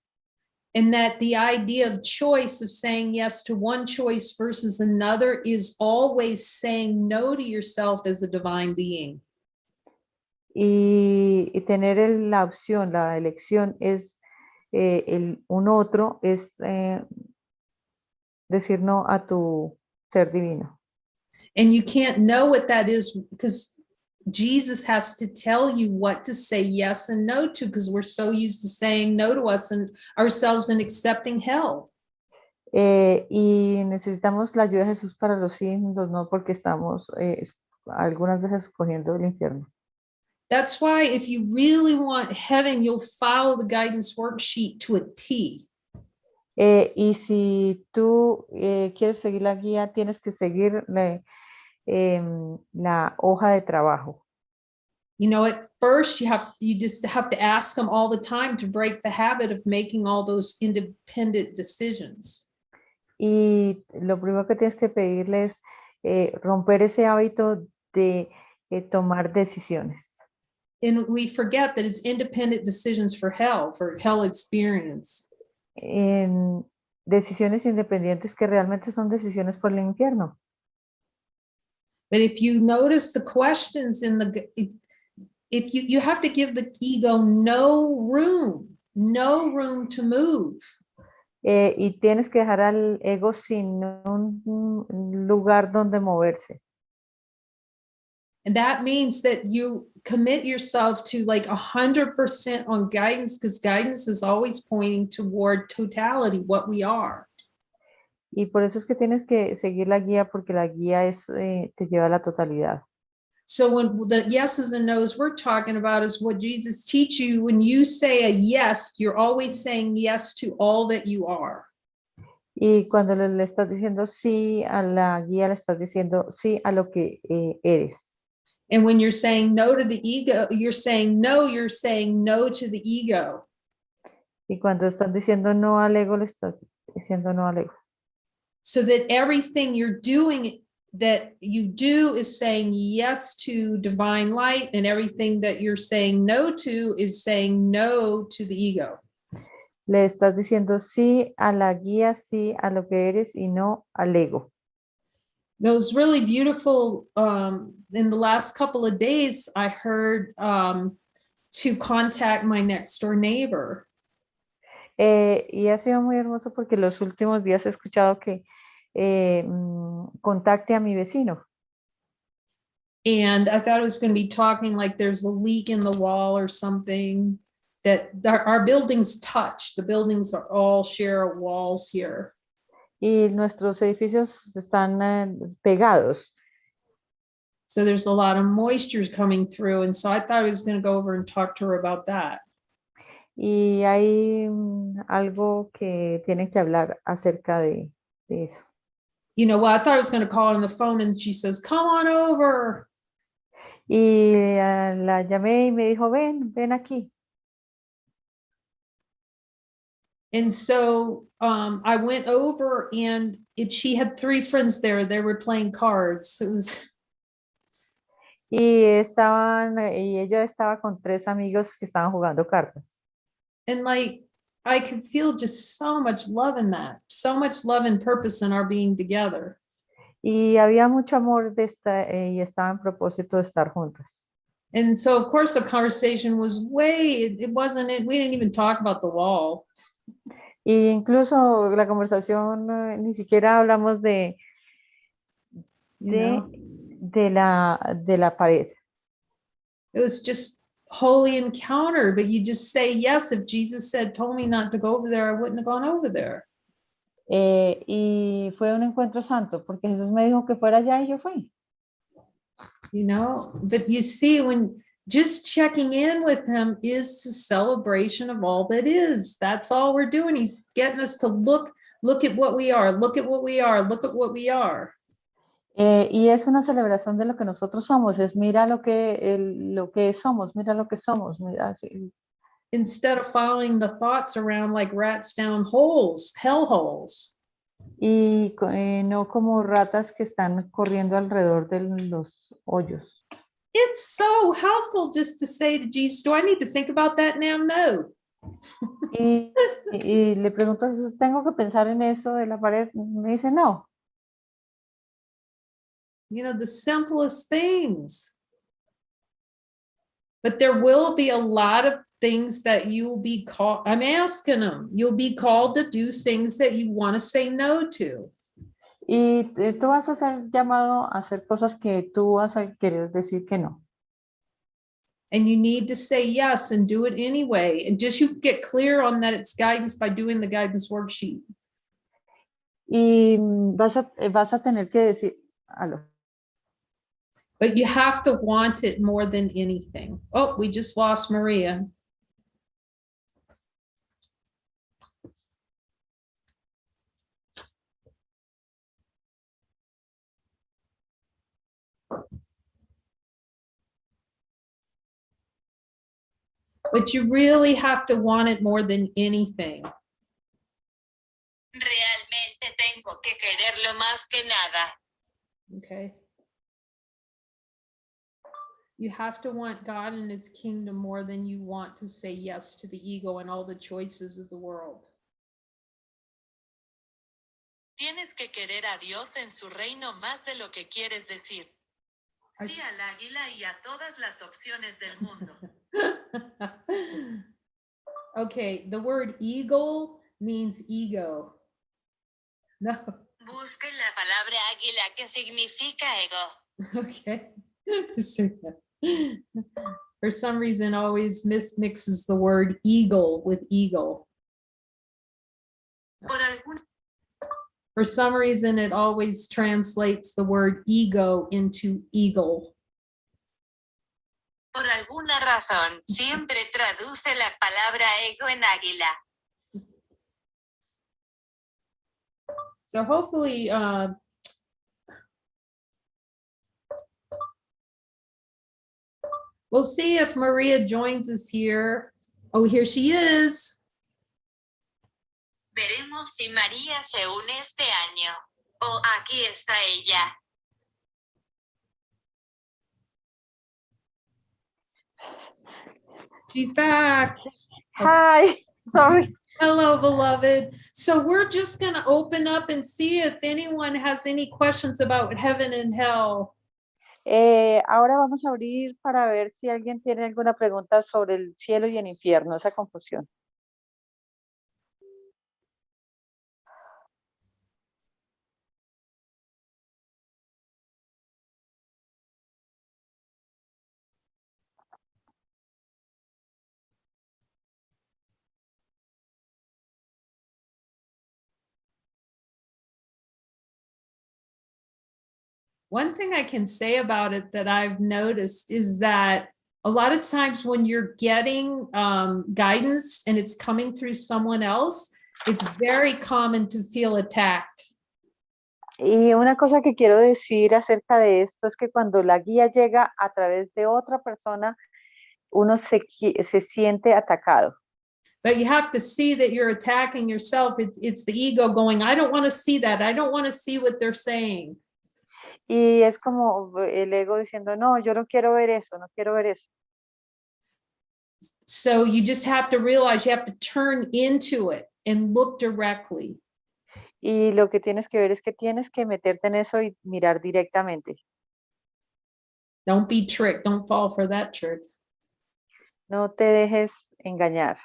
And that the idea of choice, of saying yes to one choice versus another, is always saying no to yourself as a divine being. Y tener la opción, la elección es un otro, es decir no a tu ser divino. And you can't know what that is because Jesus has to tell you what to say yes and no to, because we're so used to saying no to us and ourselves and accepting hell. Y necesitamos la ayuda de Jesús para los sí y los no, porque estamos algunas veces escogiendo el infierno. That's why if you really want heaven, you'll follow the guidance worksheet to a T. Y si tú quieres seguir la guía, tienes que seguir la hoja de trabajo. You know, at first you just have to ask them all the time to break the habit of making all those independent decisions. Y lo primero que tienes que pedirle es romper ese hábito de tomar decisiones. And we forget that it's independent decisions for hell experience. En decisiones independientes que realmente son decisiones por el infierno. But if you notice the questions if you have to give the ego no room to move. Y tienes que dejar al ego sin un lugar donde moverse. And that means that you commit yourself to like 100% on guidance, because guidance is always pointing toward totality, what we are. Y por eso es que tienes que seguir la guía, porque la guía te lleva a la totalidad. So when the yeses and nos we're talking about is what Jesus teaches you. When you say a yes, you're always saying yes to all that you are. Y cuando le estás diciendo sí a la guía, le estás diciendo sí a lo que eres. And when you're saying no to the ego, you're saying no to the ego. Y cuando estás diciendo no al ego, le estás diciendo no al ego. So that everything you're doing that you do is saying yes to divine light, and everything that you're saying no to is saying no to the ego. Le estás diciendo sí a la guía, sí a lo que eres y no al ego. Those really beautiful, in the last couple of days, I heard to contact my next door neighbor. Y ha sido muy hermoso porque los últimos días he escuchado que contacte a mi vecino. And I thought it was going to be talking like there's a leak in the wall or something, that our buildings touch. The buildings are all share walls here. Y nuestros edificios están pegados. So there's a lot of moisture coming through. And so I thought I was going to go over and talk to her about that. Y hay algo que tienen que hablar acerca de eso. You know, well, I thought I was going to call on the phone, and she says, come on over. Y la llamé y me dijo, ven aquí. And so I went over, and she had 3 friends there. They were playing cards. It was, Y ella estaba con 3 amigos que estaban jugando cartas. and like, I could feel just so much love in that, so much love and purpose in our being together. Y había mucho amor y estaba en propósito de estar juntas. And so, of course, the conversation was it wasn't it. We didn't even talk about the wall. Y incluso la conversación ni siquiera hablamos de la pared. It was just holy encounter, but you just say yes. If Jesus told me not to go over there, I wouldn't have gone over there. Y fue un encuentro santo, porque Jesús me dijo que fuera allá y yo fui. You know, but you see, when just checking in with him is the celebration of all that is. That's all we're doing. He's getting us to look at what we are, look at what we are, look at what we are. Y es una celebración de lo que nosotros somos, es mira lo que somos, mira lo que somos. Mira, sí. Instead of following the thoughts around like rats down holes, hell holes. Y no como ratas que están corriendo alrededor de los hoyos. It's so helpful just to say to Jesus, do I need to think about that now? No. Y le pregunto a Jesús, ¿tengo que pensar en eso de la pared? Me dice, no. You know, the simplest things. But there will be a lot of things that you will be called. I'm asking them, you'll be called to do things that you want to say no to. Y tú vas a ser llamado a hacer cosas que tú vas a querer decir que no. And you need to say yes and do it anyway. And just you get clear on that it's guidance by doing the guidance worksheet. Y vas a tener que decir, But you have to want it more than anything. Oh, we just lost Maria. But you really have to want it more than anything. Realmente tengo que quererlo más que nada. Okay. You have to want God and his kingdom more than you want to say yes to the ego and all the choices of the world. Tienes que querer a Dios en su reino más de lo que quieres decir. Sí al águila y a todas las opciones del mundo. Okay, the word eagle means ego. No. Busquen la palabra águila que significa ego. Okay. For some reason, always mixes the word eagle with eagle. For some reason, it always translates the word ego into eagle. Por alguna razón, siempre traduce la palabra ego en águila. So hopefully, We'll see if Maria joins us here. Oh, here she is. Veremos si María se une este año. Oh, aquí está ella. She's back. Hi, sorry. Hello, beloved. So we're just going to open up and see if anyone has any questions about heaven and hell. Ahora vamos a abrir para ver si alguien tiene alguna pregunta sobre el cielo y el infierno, esa confusión. One thing I can say about it that I've noticed is that a lot of times when you're getting guidance and it's coming through someone else, it's very common to feel attacked. Y una cosa que quiero decir acerca de esto es que cuando la guía llega a través de otra persona, uno se siente atacado. But you have to see that you're attacking yourself. It's the ego going, I don't want to see that. I don't want to see what they're saying. Y es como el ego diciendo, no, yo no quiero ver eso, no quiero ver eso. So you just have to realize you have to turn into it and look directly. Y lo que tienes que ver es que tienes que meterte en eso y mirar directamente. Don't be tricked. Don't fall for that trick. No te dejes engañar.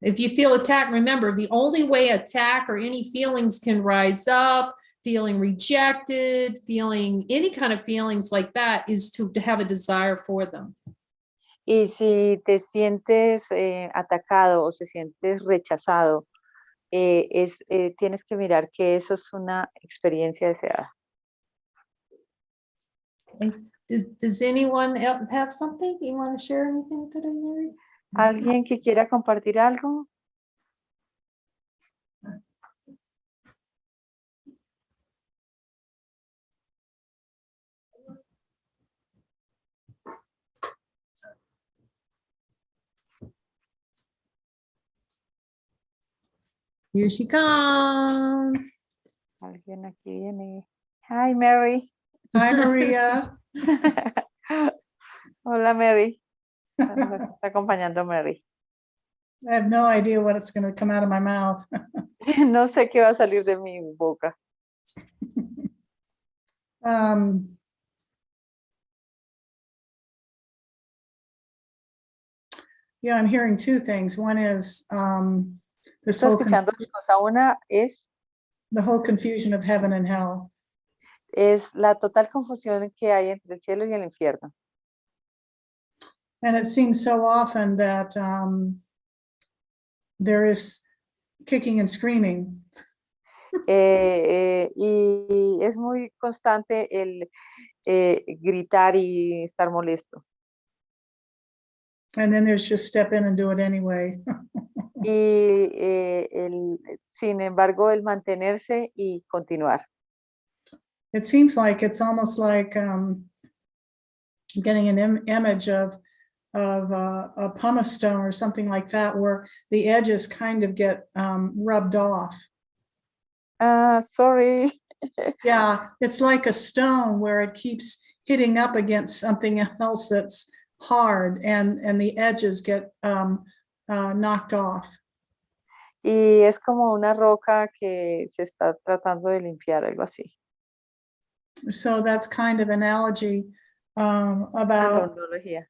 If you feel attacked, remember the only way attack or any feelings can rise up, feeling rejected, feeling any kind of feelings like that, is to have a desire for them. Y si te sientes atacado o se sientes rechazado, tienes que mirar que eso es una experiencia deseada. Does anyone else have something? You want to share anything today, Mary? ¿Alguien que quiera compartir algo? Here she comes. Alguien aquí viene. Hi, Mary. Hi, Maria. Hola, Mary. Nos está acompañando Mary. I have no idea what it's going to come out of my mouth. No sé qué va a salir de mi boca. Yeah, I'm hearing two things. One is this Estoy whole escuchando dos cosas. Una es the whole confusion of heaven and hell. la total confusión que hay entre el cielo y el infierno. And it seems so often that there is kicking and screaming. Y es muy constante el gritar y estar molesto. And then there's just step in and do it anyway. Y sin embargo, el mantenerse y continuar. It seems like it's almost like getting an image of a pumice stone or something like that, where the edges kind of get rubbed off. Sorry. Yeah, it's like a stone where it keeps hitting up against something else that's hard, and the edges get knocked off. Y es como una roca que se está tratando de limpiar, algo así. So that's kind of analogy Una about rondología.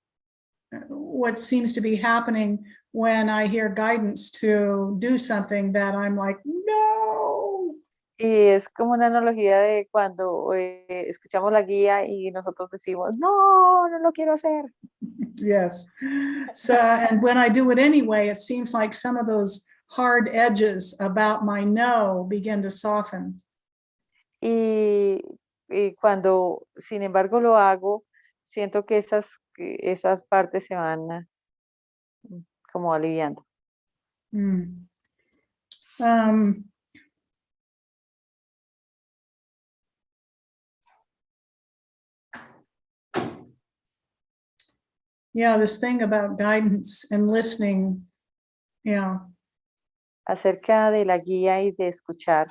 what seems to be happening when I hear guidance to do something that I'm like, no. Y es como una analogía de cuando escuchamos la guía y nosotros decimos, no, no lo quiero hacer. Yes. So, and when I do it anyway, it seems like some of those hard edges about my no begin to soften. Y cuando, sin embargo, lo hago, siento que esas partes se van como aliviando. Mm. Yeah, this thing about guidance and listening. Yeah. acerca de la guía y de escuchar.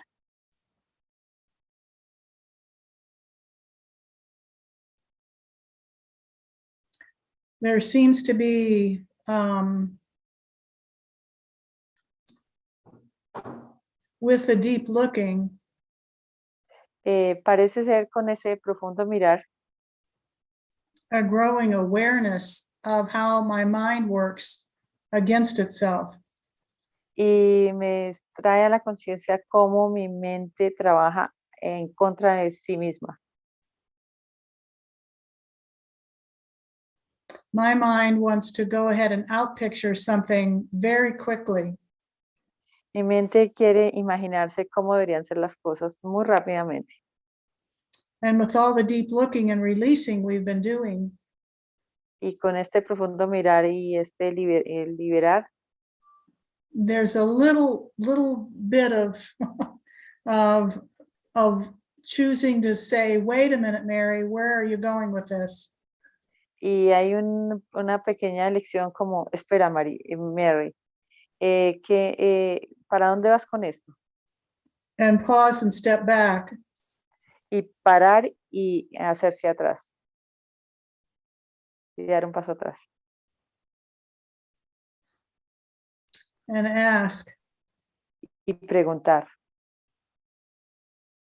There seems to be with the deep looking, Parece ser con ese profundo mirar a growing awareness of how my mind works against itself. y me trae a la conciencia cómo mi mente trabaja en contra de sí misma. My mind wants to go ahead and outpicture something very quickly. Mi mente quiere imaginarse cómo deberían ser las cosas muy rápidamente. And with all the deep looking and releasing we've been doing, Y con este profundo mirar y este liberar, there's a little bit of of choosing to say, wait a minute, Mary, where are you going with this? y hay una pequeña lección como, espera, Mary, ¿para dónde vas con esto? And pause and step back. Y parar y hacerse atrás. Y dar un paso atrás. And ask. Y preguntar.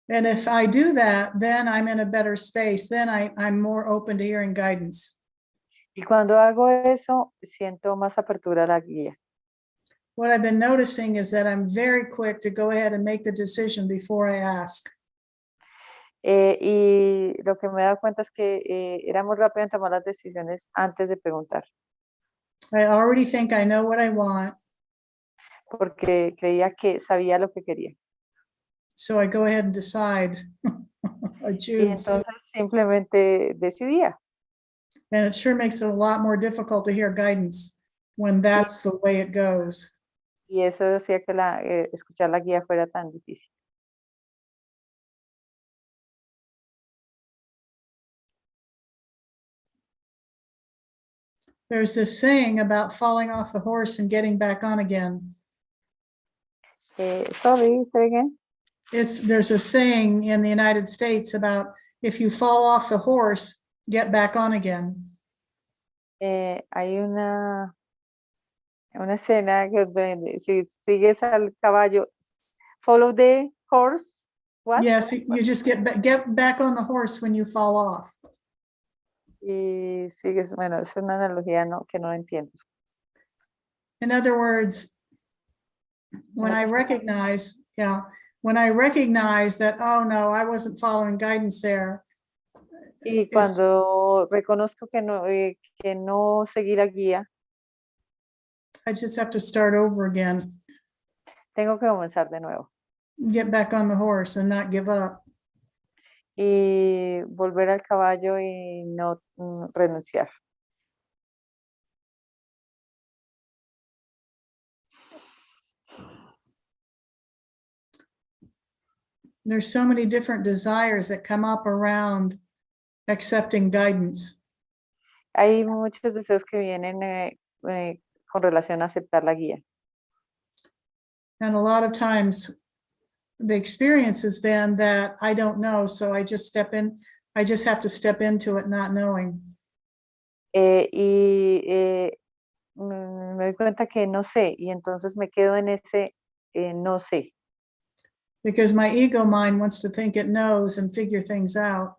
And if I do that, then I'm in a better space. Then I'm more open to hearing guidance. Y cuando hago eso, siento más apertura a la guía. What I've been noticing is that I'm very quick to go ahead and make the decision before I ask. Y lo que me he dado cuenta es que era muy rápido en tomar las decisiones antes de preguntar. I already think I know what I want. Porque creía que sabía lo que quería. So I go ahead and decide. I Y choose. entonces simplemente decidía. And it sure makes it a lot more difficult to hear guidance when that's the way it goes. Y eso hacía que escuchar la guía fuera tan difícil. There's this saying about falling off the horse and getting back on again. Sorry, say again. There's a saying in the United States about if you fall off the horse, get back on again. Hay una escena que si sigues al caballo, follow the horse. What? Yes, you just get back on the horse when you fall off. Y sigues, bueno, es una analogía que no entiendo. In other words, when I recognize that, oh no, I wasn't following guidance there. Y cuando reconozco que no seguí la guía, I just have to start over again. tengo que comenzar de nuevo. Get back on the horse and not give up. Y volver al caballo y no renunciar. There's so many different desires that come up around accepting guidance. Hay muchos deseos que vienen con relación a aceptar la guía. And a lot of times the experience has been that I don't know, so I just have to step into it not knowing. Me doy cuenta que no sé y entonces me quedo en ese no sé. Because my ego mind wants to think it knows and figure things out.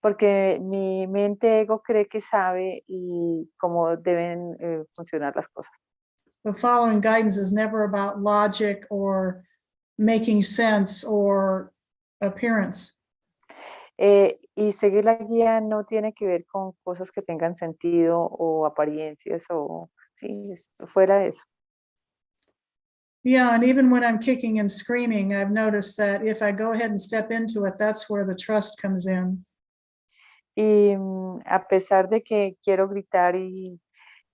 Porque mi mente ego cree que sabe y cómo deben funcionar las cosas. But following guidance is never about logic or making sense or appearance. Y seguir la guía no tiene que ver con cosas que tengan sentido o apariencias o sí, fuera de eso. Yeah, and even when I'm kicking and screaming, I've noticed that if I go ahead and step into it, that's where the trust comes in. Y a pesar de que quiero gritar y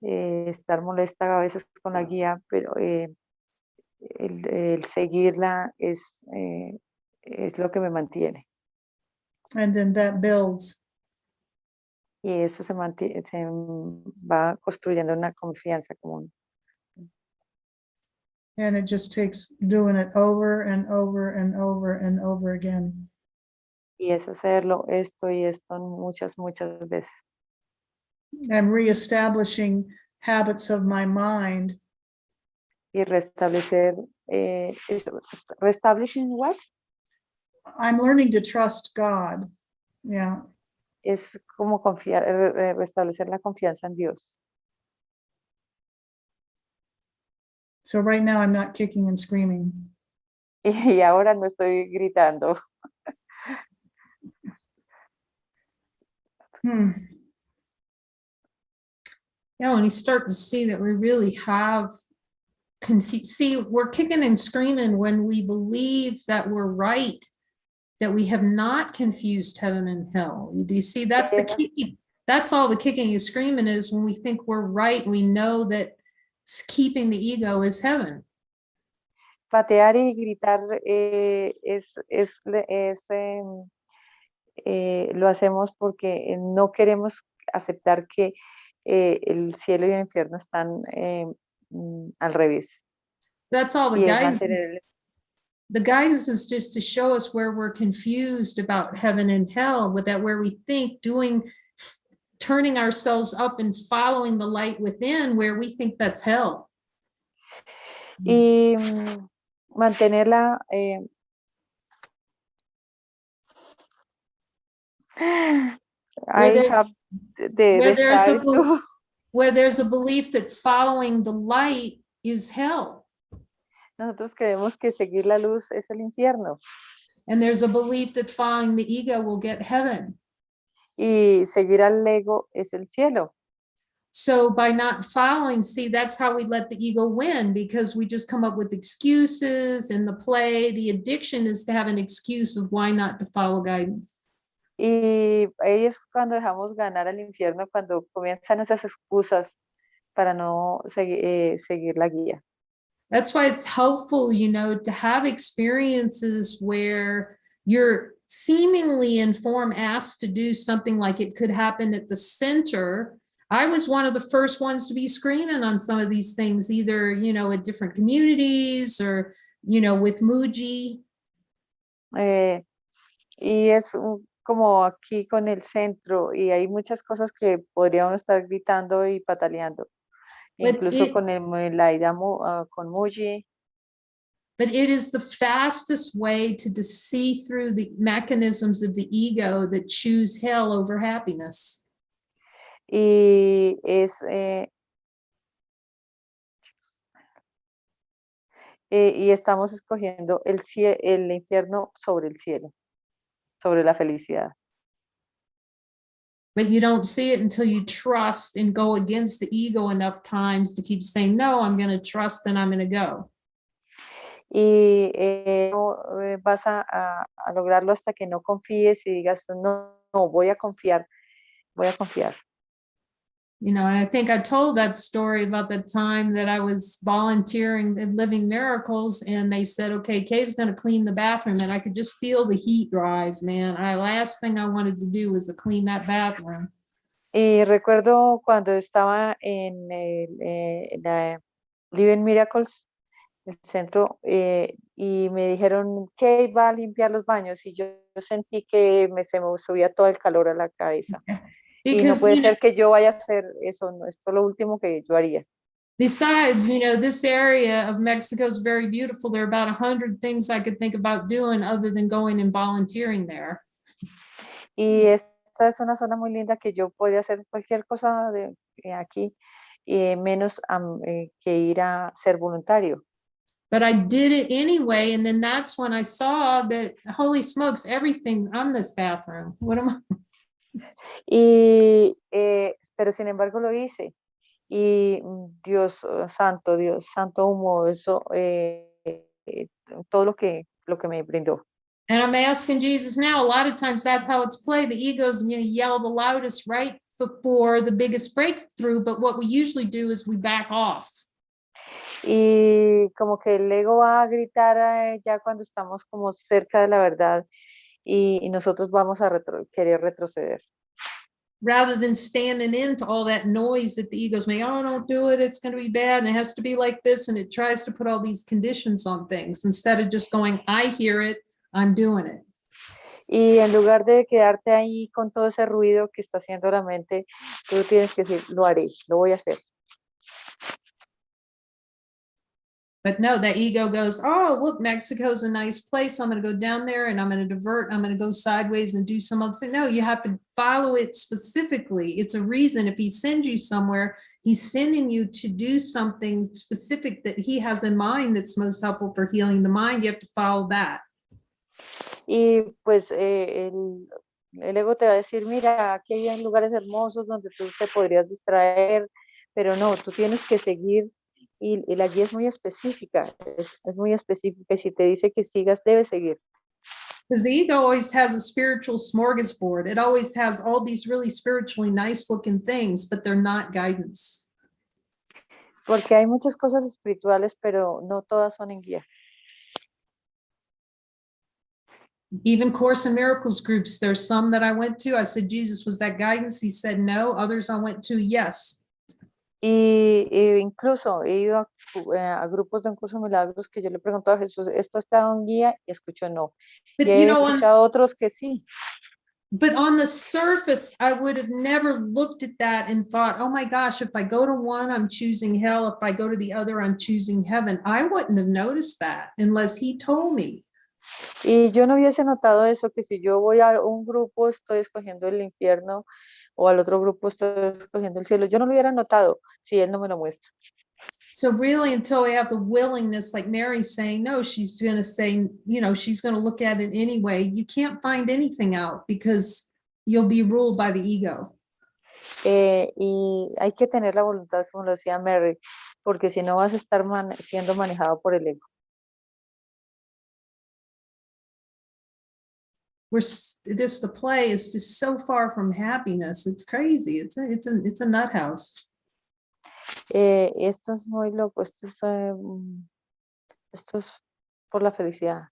estar molesta a veces con la guía, pero el seguirla es lo que me mantiene. And then that builds. y eso va construyendo una confianza común. And it just takes doing it over and over and over and over again. Y es hacerlo esto y esto muchas, muchas veces. And reestablishing habits of my mind Y restablecer, reestablishing what? I'm learning to trust God. Yeah. Es como confiar, restablecer la confianza en Dios. So right now I'm not kicking and screaming. Y ahora no estoy gritando. Yeah, when you start to see that we really have see, we're kicking and screaming when we believe that we're right, that we have not confused heaven and hell. Do you see? That's the kicking. That's all the kicking and screaming is when we think we're right. We know that keeping the ego is heaven. Patear y gritar lo hacemos porque no queremos aceptar que el cielo y el infierno están al revés. That's all the Y es guidance. mantener The guidance is just to show us where we're confused about heaven and hell, with that where we think turning ourselves up and following the light within, where we think that's hell. y mantenerla where there's a belief that following the light is hell. Nosotros creemos que seguir la luz es el infierno. And there's a belief that following the ego will get heaven. Y seguir al ego es el cielo. So by not following, see, that's how we let the ego win, because we just come up with excuses in the play. The addiction is to have an excuse of why not to follow guidance. Y ahí es cuando dejamos ganar al infierno, cuando comienzan esas excusas para no seguir la guía. That's why it's helpful, you know, to have experiences where you're seemingly in form asked to do something, like it could happen at the center. I was one of the first ones to be screaming on some of these things, either, you know, at different communities or, you know, with Muji. Y es como aquí con el centro, y hay muchas cosas que podríamos estar gritando y pataleando. Incluso con la idea con Muji. But it is the fastest way to see through the mechanisms of the ego that choose hell over happiness. Y estamos escogiendo el infierno sobre el cielo, sobre la felicidad. But you don't see it until you trust and go against the ego enough times to keep saying, no, I'm going to trust and I'm going to go. Y no vas a lograrlo hasta que no confíes y digas, no, voy a confiar, voy a confiar. You know, and I think I told that story about the time that I was volunteering at Living Miracles, and they said, okay, Kay's going to clean the bathroom, and I could just feel the heat rise, man. Last thing I wanted to do was to clean that bathroom. Y recuerdo cuando estaba en la Living Miracles, el centro, y me dijeron, Kay va a limpiar los baños, y yo sentí que se me subía todo el calor a la cabeza. Y no puede ser que yo vaya a hacer eso, no, esto es lo último que yo haría. Besides, you know, this area of Mexico is very beautiful. There are about 100 things I could think about doing other than going and volunteering there. Y esta es una zona muy linda que yo podía hacer cualquier cosa aquí, menos que ir a ser voluntario. But I did it anyway, and then that's when I saw that, holy smokes, everything, I'm this bathroom. What am I? Pero sin embargo lo hice. Y Dios santo humo, eso, todo lo que me brindó. And I'm asking Jesus now, a lot of times that's how it's played. The ego's going to yell the loudest right before the biggest breakthrough, but what we usually do is we back off. Y como que el ego va a gritar ya cuando estamos como cerca de la verdad, y nosotros vamos a querer retroceder. rather than standing into all that noise that the ego's making. Oh, don't do it, it's going to be bad, and it has to be like this, and it tries to put all these conditions on things instead of just going, I hear it, I'm doing it. Y en lugar de quedarte ahí con todo ese ruido que está haciendo la mente, tú tienes que decir, lo haré, lo voy a hacer. But no, that ego goes, oh, look, Mexico's a nice place. I'm going to go down there and I'm going to divert. I'm going to go sideways and do some other thing. No, you have to follow it specifically. It's a reason. If he sends you somewhere, he's sending you to do something specific that he has in mind that's most helpful for healing the mind. You have to follow that. Y pues el ego te va a decir, mira, aquí hay lugares hermosos donde tú te podrías distraer, pero no, tú tienes que seguir. Y la guía es muy específica, es muy específica. Y si te dice que sigas, debes seguir. Because the ego always has a spiritual smorgasbord. It always has all these really spiritually nice looking things, but they're not guidance. Porque hay muchas cosas espirituales, pero no todas son en guía. Even Course in Miracles groups, there's some that I went to. I said, Jesus, was that guidance? He said, no. Others I went to, yes. Y incluso he ido a grupos de Un Curso de Milagros que yo le pregunto a Jesús, ¿esto está en guía? Y escucho no. But Y you he know, escuchado otros que sí. but on the surface, I would have never looked at that and thought, oh my gosh, if I go to one, I'm choosing hell. If I go to the other, I'm choosing heaven. I wouldn't have noticed that unless he told me. Y yo no hubiese notado eso, que si yo voy a un grupo estoy escogiendo el infierno o al otro grupo estoy escogiendo el cielo. Yo no lo hubiera notado si él no me lo muestra. So really, until we have the willingness, like Mary's saying, no, she's going to say, you know, she's going to look at it anyway. You can't find anything out because you'll be ruled by the ego. Y hay que tener la voluntad, como lo decía Mary, porque si no vas a estar siendo manejado por el ego. We're just, the play is just so far from happiness. It's crazy. It's a nut house. Esto es muy loco, esto es por la felicidad.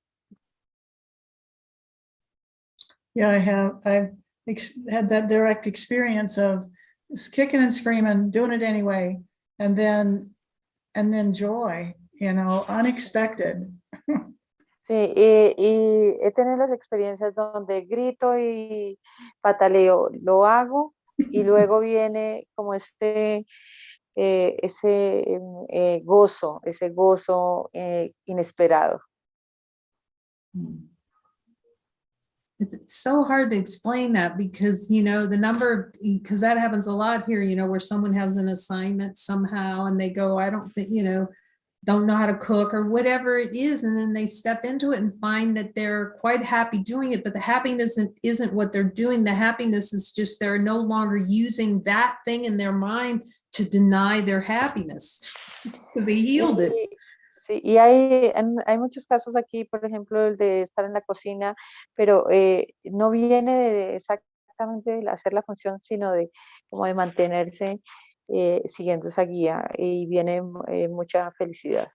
Yeah, I've had that direct experience of just kicking and screaming, doing it anyway, and then joy, you know, unexpected. Sí, y he tenido las experiencias donde grito y pataleo, lo hago y luego viene como ese gozo inesperado. It's so hard to explain that because, you know, because that happens a lot here, you know, where someone has an assignment somehow and they go, I don't think, you know, don't know how to cook or whatever it is. And then they step into it and find that they're quite happy doing it. But the happiness isn't what they're doing. The happiness is just they're no longer using that thing in their mind to deny their happiness because they healed it. Sí, y hay muchos casos aquí, por ejemplo, el de estar en la cocina, pero no viene de exactamente de hacer la función, sino de como de mantenerse siguiendo esa guía y viene mucha felicidad.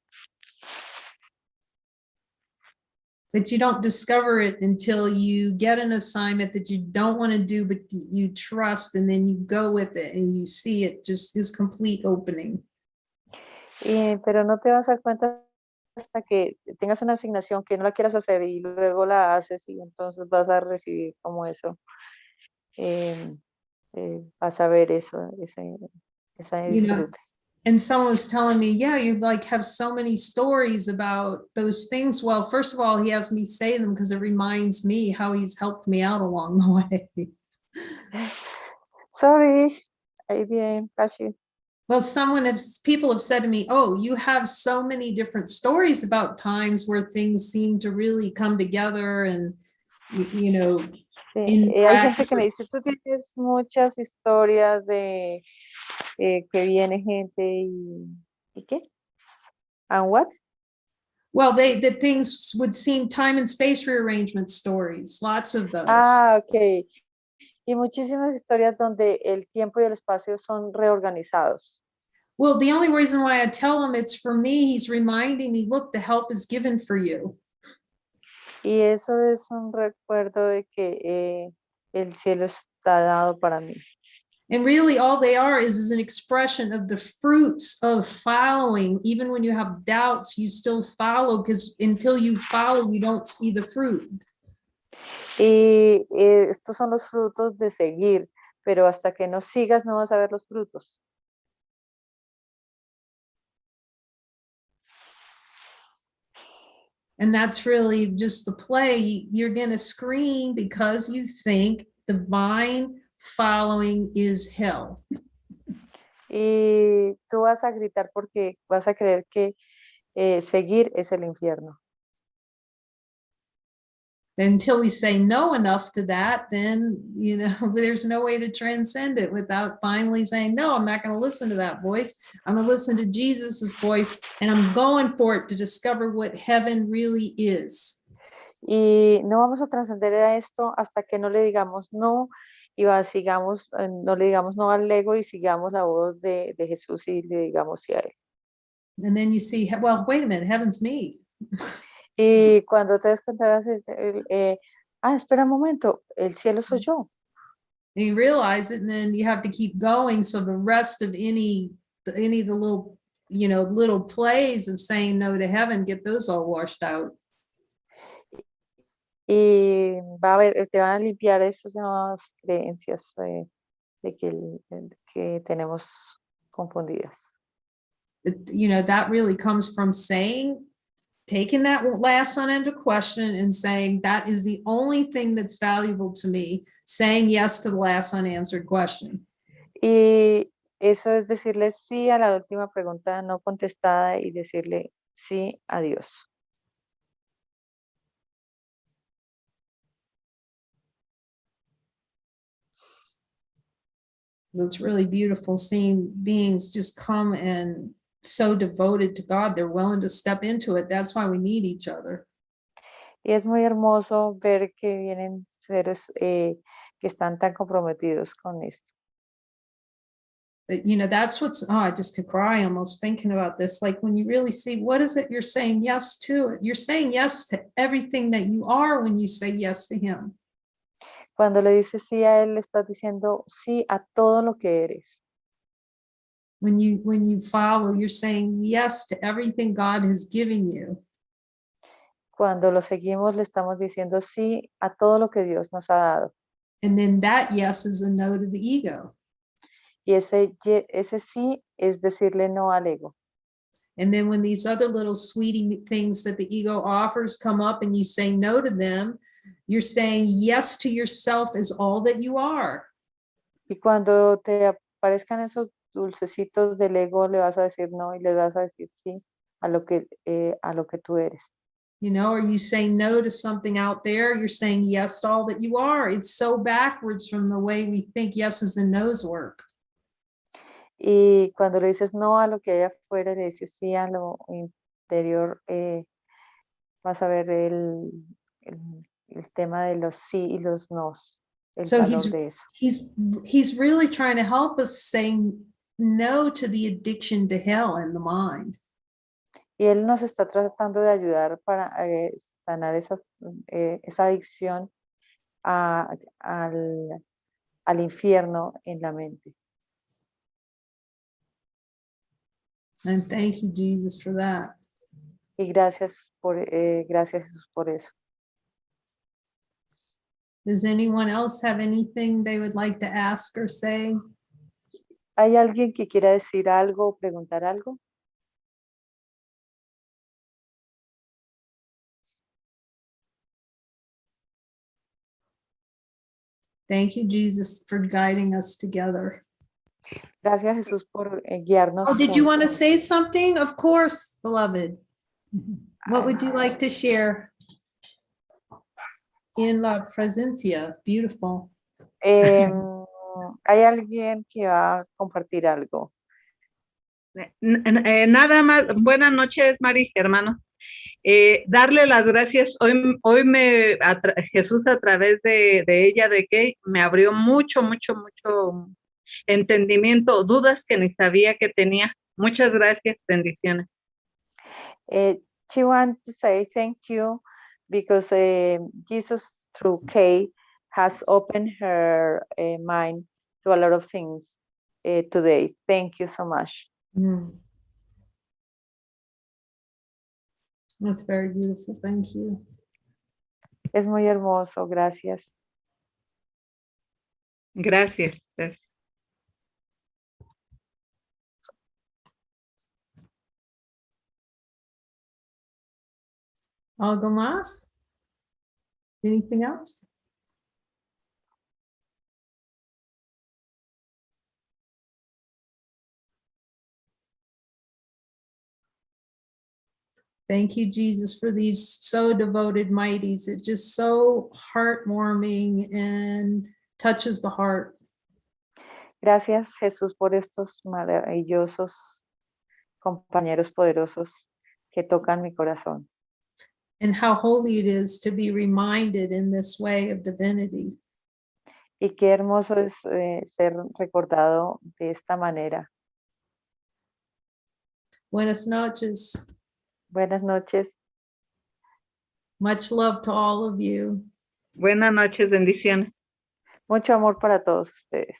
But you don't discover it until you get an assignment that you don't want to do, but you trust, and then you go with it and you see it just this complete opening. Pero no te vas a dar cuenta hasta que tengas una asignación que no la quieras hacer y luego la haces y entonces vas a recibir como eso. Vas a ver eso, ese disfrute. And someone was telling me, yeah, you like have so many stories about those things. Well, first of all, he has me say them because it reminds me how he's helped me out along the way. Sorry, ahí bien, Kashi. Well, people have said to me, oh, you have so many different stories about times where things seem to really come together and, you know. Sí, hay gente que me dice, tú tienes muchas historias de que viene gente ¿y qué? And what? Well, that things would seem time and space rearrangement stories, lots of those. Ah, ok. Y muchísimas historias donde el tiempo y el espacio son reorganizados. Well, the only reason why I tell him it's for me, he's reminding me, look, the help is given for you. Y eso es un recuerdo de que el cielo está dado para mí. And really all they are is an expression of the fruits of following. Even when you have doubts, you still follow, because until you follow, you don't see the fruit. Y estos son los frutos de seguir, pero hasta que no sigas no vas a ver los frutos. And that's really just the play. You're going to scream because you think divine following is hell. Y tú vas a gritar porque vas a creer que seguir es el infierno. Until we say no enough to that, then, you know, there's no way to transcend it without finally saying, no, I'm not going to listen to that voice. I'm going to listen to Jesus's voice, and I'm going for it to discover what heaven really is. Y no vamos a trascender a esto hasta que no le digamos no y sigamos, no le digamos no al ego y sigamos la voz de Jesús y le digamos sí a él. And then you see, well, wait a minute, heaven's me. Y cuando te des cuenta, espera un momento, el cielo soy yo. And you realize it, and then you have to keep going. So the rest of any of the little, you know, little plays of saying no to heaven, get those all washed out. Y va a haber, te van a limpiar esas nuevas creencias de que tenemos confundidas. You know, that really comes from saying, taking that last unended question and saying, that is the only thing that's valuable to me, saying yes to the last unanswered question. Y eso es decirle sí a la última pregunta no contestada y decirle sí a Dios. So it's really beautiful seeing beings just come and so devoted to God, they're willing to step into it. That's why we need each other. Y es muy hermoso ver que vienen seres que están tan comprometidos con esto. But, you know, that's what's, oh, I just could cry almost thinking about this. Like when you really see, what is it you're saying yes to? You're saying yes to everything that you are when you say yes to him. Cuando le dices sí a él, le estás diciendo sí a todo lo que eres. When you follow, you're saying yes to everything God has given you. Cuando lo seguimos, le estamos diciendo sí a todo lo que Dios nos ha dado. And then that yes is a no to the ego. Y ese sí es decirle no al ego. And then when these other little sweetie things that the ego offers come up and you say no to them, you're saying yes to yourself as all that you are. Y cuando te aparezcan esos dulcecitos del ego, le vas a decir no y le vas a decir sí a lo que tú eres. You know, or you say no to something out there, you're saying yes to all that you are. It's so backwards from the way we think yeses and nos work. Y cuando le dices no a lo que hay afuera, le dices sí a lo interior, vas a ver el tema de los sí y los nos, el So valor de eso. he's really trying to help us say no to the addiction to hell in the mind. Y él nos está tratando de ayudar para sanar esa adicción al infierno en la mente. And thank you, Jesus, for that. Y gracias Jesús por eso. Does anyone else have anything they would like to ask or say? ¿Hay alguien que quiera decir algo o preguntar algo? Thank you, Jesus, for guiding us together. Gracias Jesús por guiarnos. Oh, did you want to juntos. say something? Of course, beloved. What would you like to share? In la presencia, beautiful. ¿Hay alguien que va a compartir algo? Nada más, buenas noches, Mari, hermanos. Darle las gracias. Hoy Jesús a través de ella, de Kay, me abrió mucho entendimiento, dudas que ni sabía que tenía. Muchas gracias, bendiciones. She wants to say thank you because Jesus through Kay has opened her mind to a lot of things today. Thank you so much. Mm. That's very beautiful. Thank you. Es muy hermoso, gracias. Gracias. Gracias. ¿Algo más? Anything else? Thank you, Jesus, for these so devoted mighties. It's just so heartwarming and touches the heart. Gracias, Jesús, por estos maravillosos compañeros poderosos que tocan mi corazón. And how holy it is to be reminded in this way of divinity. Y qué hermoso es ser recordado de esta manera. Buenas noches. Buenas noches. Much love to all of you. Buenas noches, bendiciones. Mucho amor para todos ustedes.